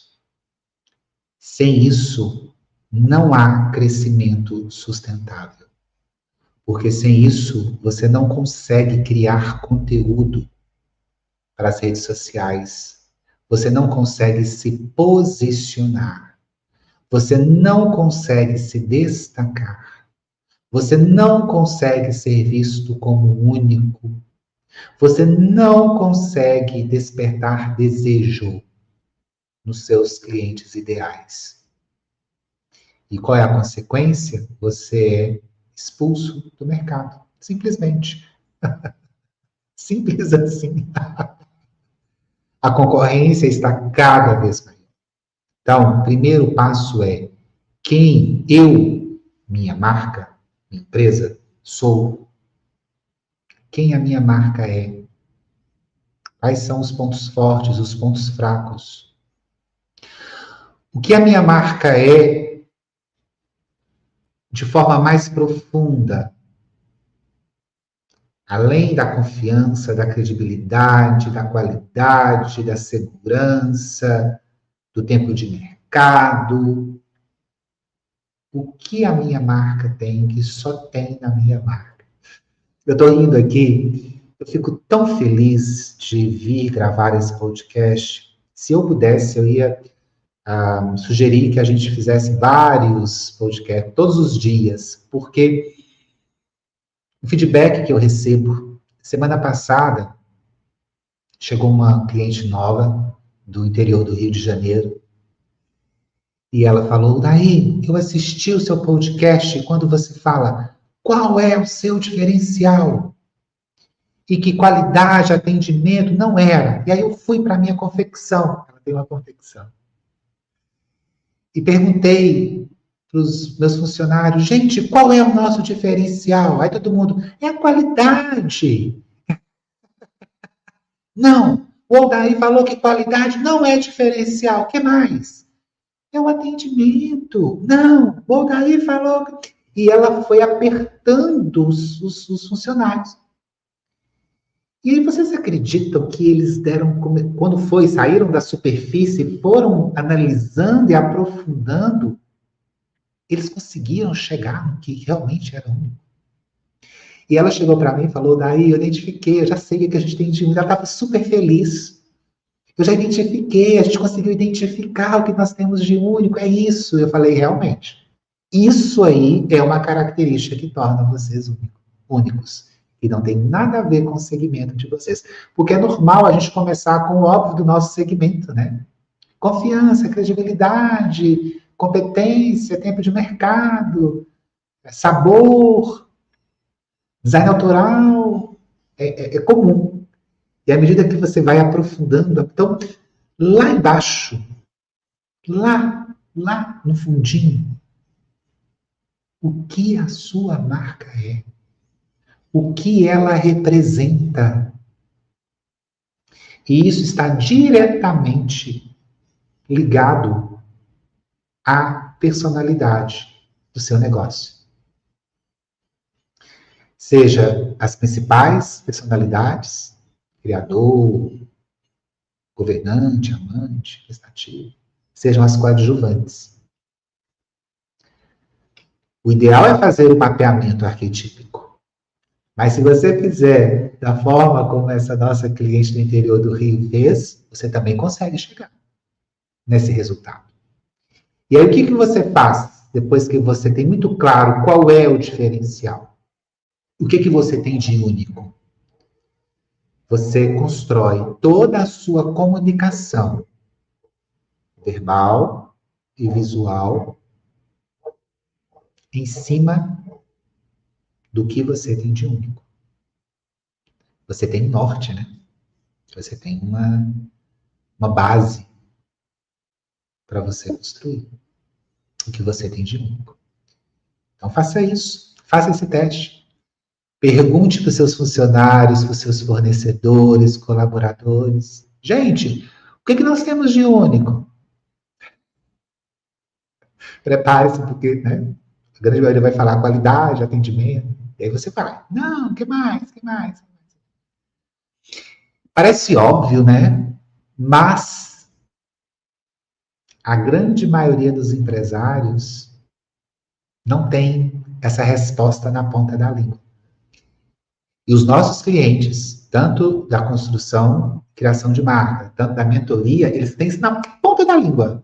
Sem isso, não há crescimento sustentável. Porque sem isso, você não consegue criar conteúdo para as redes sociais. Você não consegue se posicionar. Você não consegue se destacar. Você não consegue ser visto como único. Você não consegue despertar desejo nos seus clientes ideais. E qual é a consequência? Você é expulso do mercado, simplesmente. Simples assim. A concorrência está cada vez maior. Então, o primeiro passo é quem eu, minha marca, minha empresa, sou. Quem a minha marca é. Quais são os pontos fortes, os pontos fracos. O que a minha marca é de forma mais profunda, além da confiança, da credibilidade, da qualidade, da segurança, do tempo de mercado. O que a minha marca tem que só tem na minha marca? Eu estou indo aqui, eu fico tão feliz de vir gravar esse podcast. Se eu pudesse, eu ia sugerir que a gente fizesse vários podcasts todos os dias, porque o feedback que eu recebo, semana passada, chegou uma cliente nova do interior do Rio de Janeiro, e ela falou: Daí, eu assisti o seu podcast e quando você fala qual é o seu diferencial e que qualidade, atendimento, não era. E aí eu fui para a minha confecção, ela tem uma confecção, e perguntei para os meus funcionários: gente, qual é o nosso diferencial? Aí todo mundo: é a qualidade. Não, o Odair falou que qualidade não é diferencial. O que mais? É o atendimento. Não, o Odair falou... E ela foi apertando os funcionários. E aí vocês acreditam que eles deram... Quando saíram da superfície, foram analisando e aprofundando, eles conseguiram chegar no que realmente era único. E ela chegou para mim e falou, daí eu identifiquei, eu já sei o que a gente tem de único. Ela estava super feliz. Eu já identifiquei, a gente conseguiu identificar o que nós temos de único, é isso. Eu falei, realmente, isso aí é uma característica que torna vocês únicos. E não tem nada a ver com o segmento de vocês. Porque é normal a gente começar com o óbvio do nosso segmento, né? Confiança, credibilidade, competência, tempo de mercado, sabor, design autoral, é comum. E à medida que você vai aprofundando, então, lá embaixo, lá no fundinho, o que a sua marca é? O que ela representa? E isso está diretamente ligado à personalidade do seu negócio. Seja as principais personalidades, criador, governante, amante, prestativo, sejam as coadjuvantes. O ideal é fazer o mapeamento arquetípico. Mas se você fizer da forma como essa nossa cliente do interior do Rio fez, você também consegue chegar nesse resultado. E aí o que você faz depois que você tem muito claro qual é o diferencial? O que você tem de único? Você constrói toda a sua comunicação verbal e visual em cima do que você tem de único. Você tem um norte, né? Você tem uma base para você construir o que você tem de único. Então faça isso, faça esse teste. Pergunte para os seus funcionários, para os seus fornecedores, colaboradores. Gente, o que nós temos de único? Prepare-se, porque a grande maioria vai falar qualidade, atendimento. E aí você fala, não, o que mais? Parece óbvio, né? Mas a grande maioria dos empresários não tem essa resposta na ponta da língua. E os nossos clientes, tanto da construção, criação de marca, tanto da mentoria, eles têm isso na ponta da língua.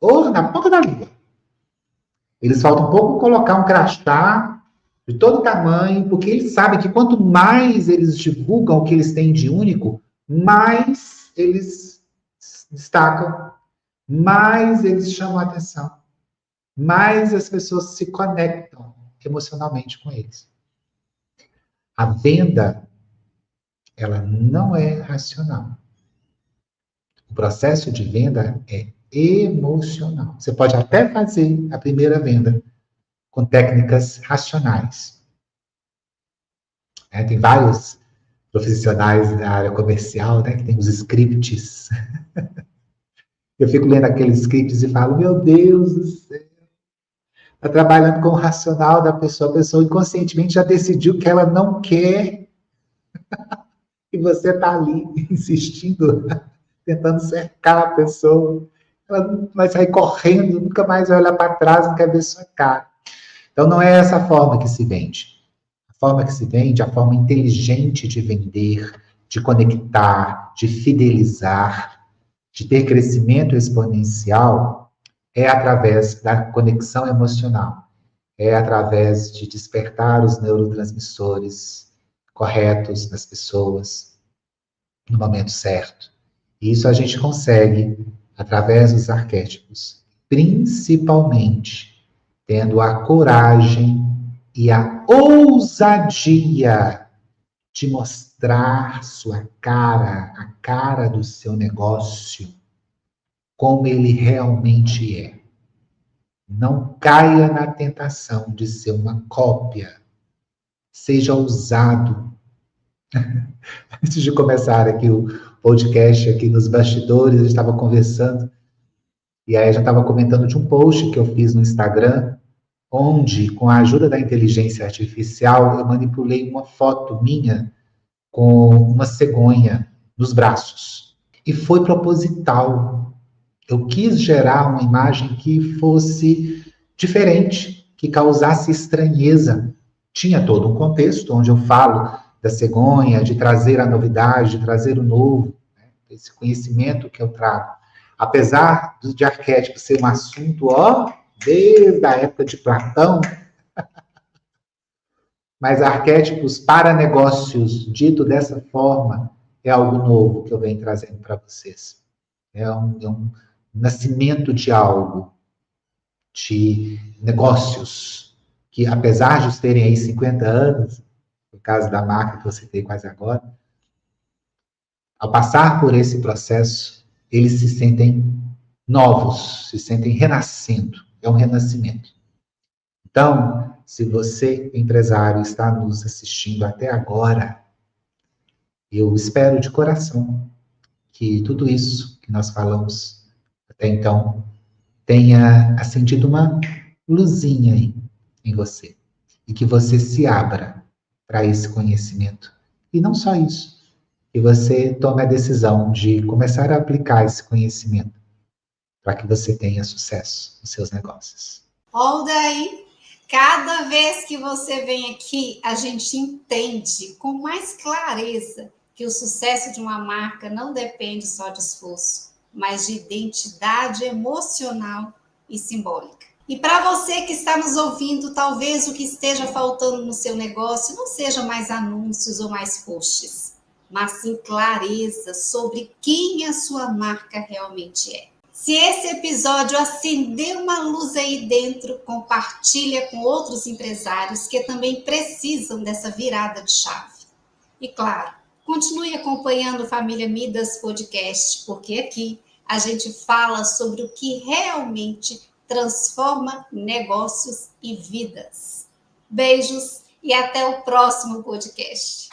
Ou na ponta da língua. Eles faltam um pouco colocar um crachá de todo tamanho, porque eles sabem que quanto mais eles divulgam o que eles têm de único, mais eles destacam, mais eles chamam a atenção, mais as pessoas se conectam emocionalmente com eles. A venda, ela não é racional. O processo de venda é emocional. Você pode até fazer a primeira venda com técnicas racionais. Tem vários profissionais na área comercial, que tem os scripts. Eu fico lendo aqueles scripts e falo, meu Deus do céu. Está trabalhando com o racional da pessoa, a pessoa inconscientemente já decidiu que ela não quer. E você está ali insistindo, tentando cercar a pessoa. Ela vai sair correndo, nunca mais vai olhar para trás, não quer ver sua cara. Então não é essa forma que se vende. A forma que se vende, a forma inteligente de vender, de conectar, de fidelizar, de ter crescimento exponencial, é através da conexão emocional, é através de despertar os neurotransmissores corretos nas pessoas no momento certo. E isso a gente consegue através dos arquétipos, principalmente tendo a coragem e a ousadia de mostrar sua cara, a cara do seu negócio, como ele realmente é. Não caia na tentação de ser uma cópia. Seja ousado. Antes de começar aqui o podcast, aqui nos bastidores, eu estava conversando, e aí eu já estava comentando de um post que eu fiz no Instagram, onde, com a ajuda da inteligência artificial, eu manipulei uma foto minha com uma cegonha nos braços. E foi proposital. Eu quis gerar uma imagem que fosse diferente, que causasse estranheza, tinha todo um contexto onde eu falo da cegonha, de trazer a novidade, de trazer o novo, né? Esse conhecimento que eu trago. Apesar de arquétipo ser um assunto, desde a época de Platão, mas arquétipos para negócios, dito dessa forma, é algo novo que eu venho trazendo para vocês. É um nascimento de algo, de negócios, que apesar de terem aí 50 anos, no caso da marca que eu citei quase agora, ao passar por esse processo, eles se sentem novos, se sentem renascendo. É um renascimento. Então, se você, empresário, está nos assistindo até agora, eu espero de coração que tudo isso que nós falamos até então tenha acendido uma luzinha aí em você. E que você se abra para esse conhecimento. E não só isso, que você tome a decisão de começar a aplicar esse conhecimento para que você tenha sucesso nos seus negócios. Olha aí, cada vez que você vem aqui, a gente entende com mais clareza que o sucesso de uma marca não depende só de esforço, mas de identidade emocional e simbólica. E para você que está nos ouvindo, talvez o que esteja faltando no seu negócio não seja mais anúncios ou mais posts, mas sim clareza sobre quem a sua marca realmente é. Se esse episódio acendeu uma luz aí dentro, compartilha com outros empresários que também precisam dessa virada de chave. E claro, continue acompanhando o Família Midas Podcast, porque aqui a gente fala sobre o que realmente transforma negócios e vidas. Beijos e até o próximo podcast.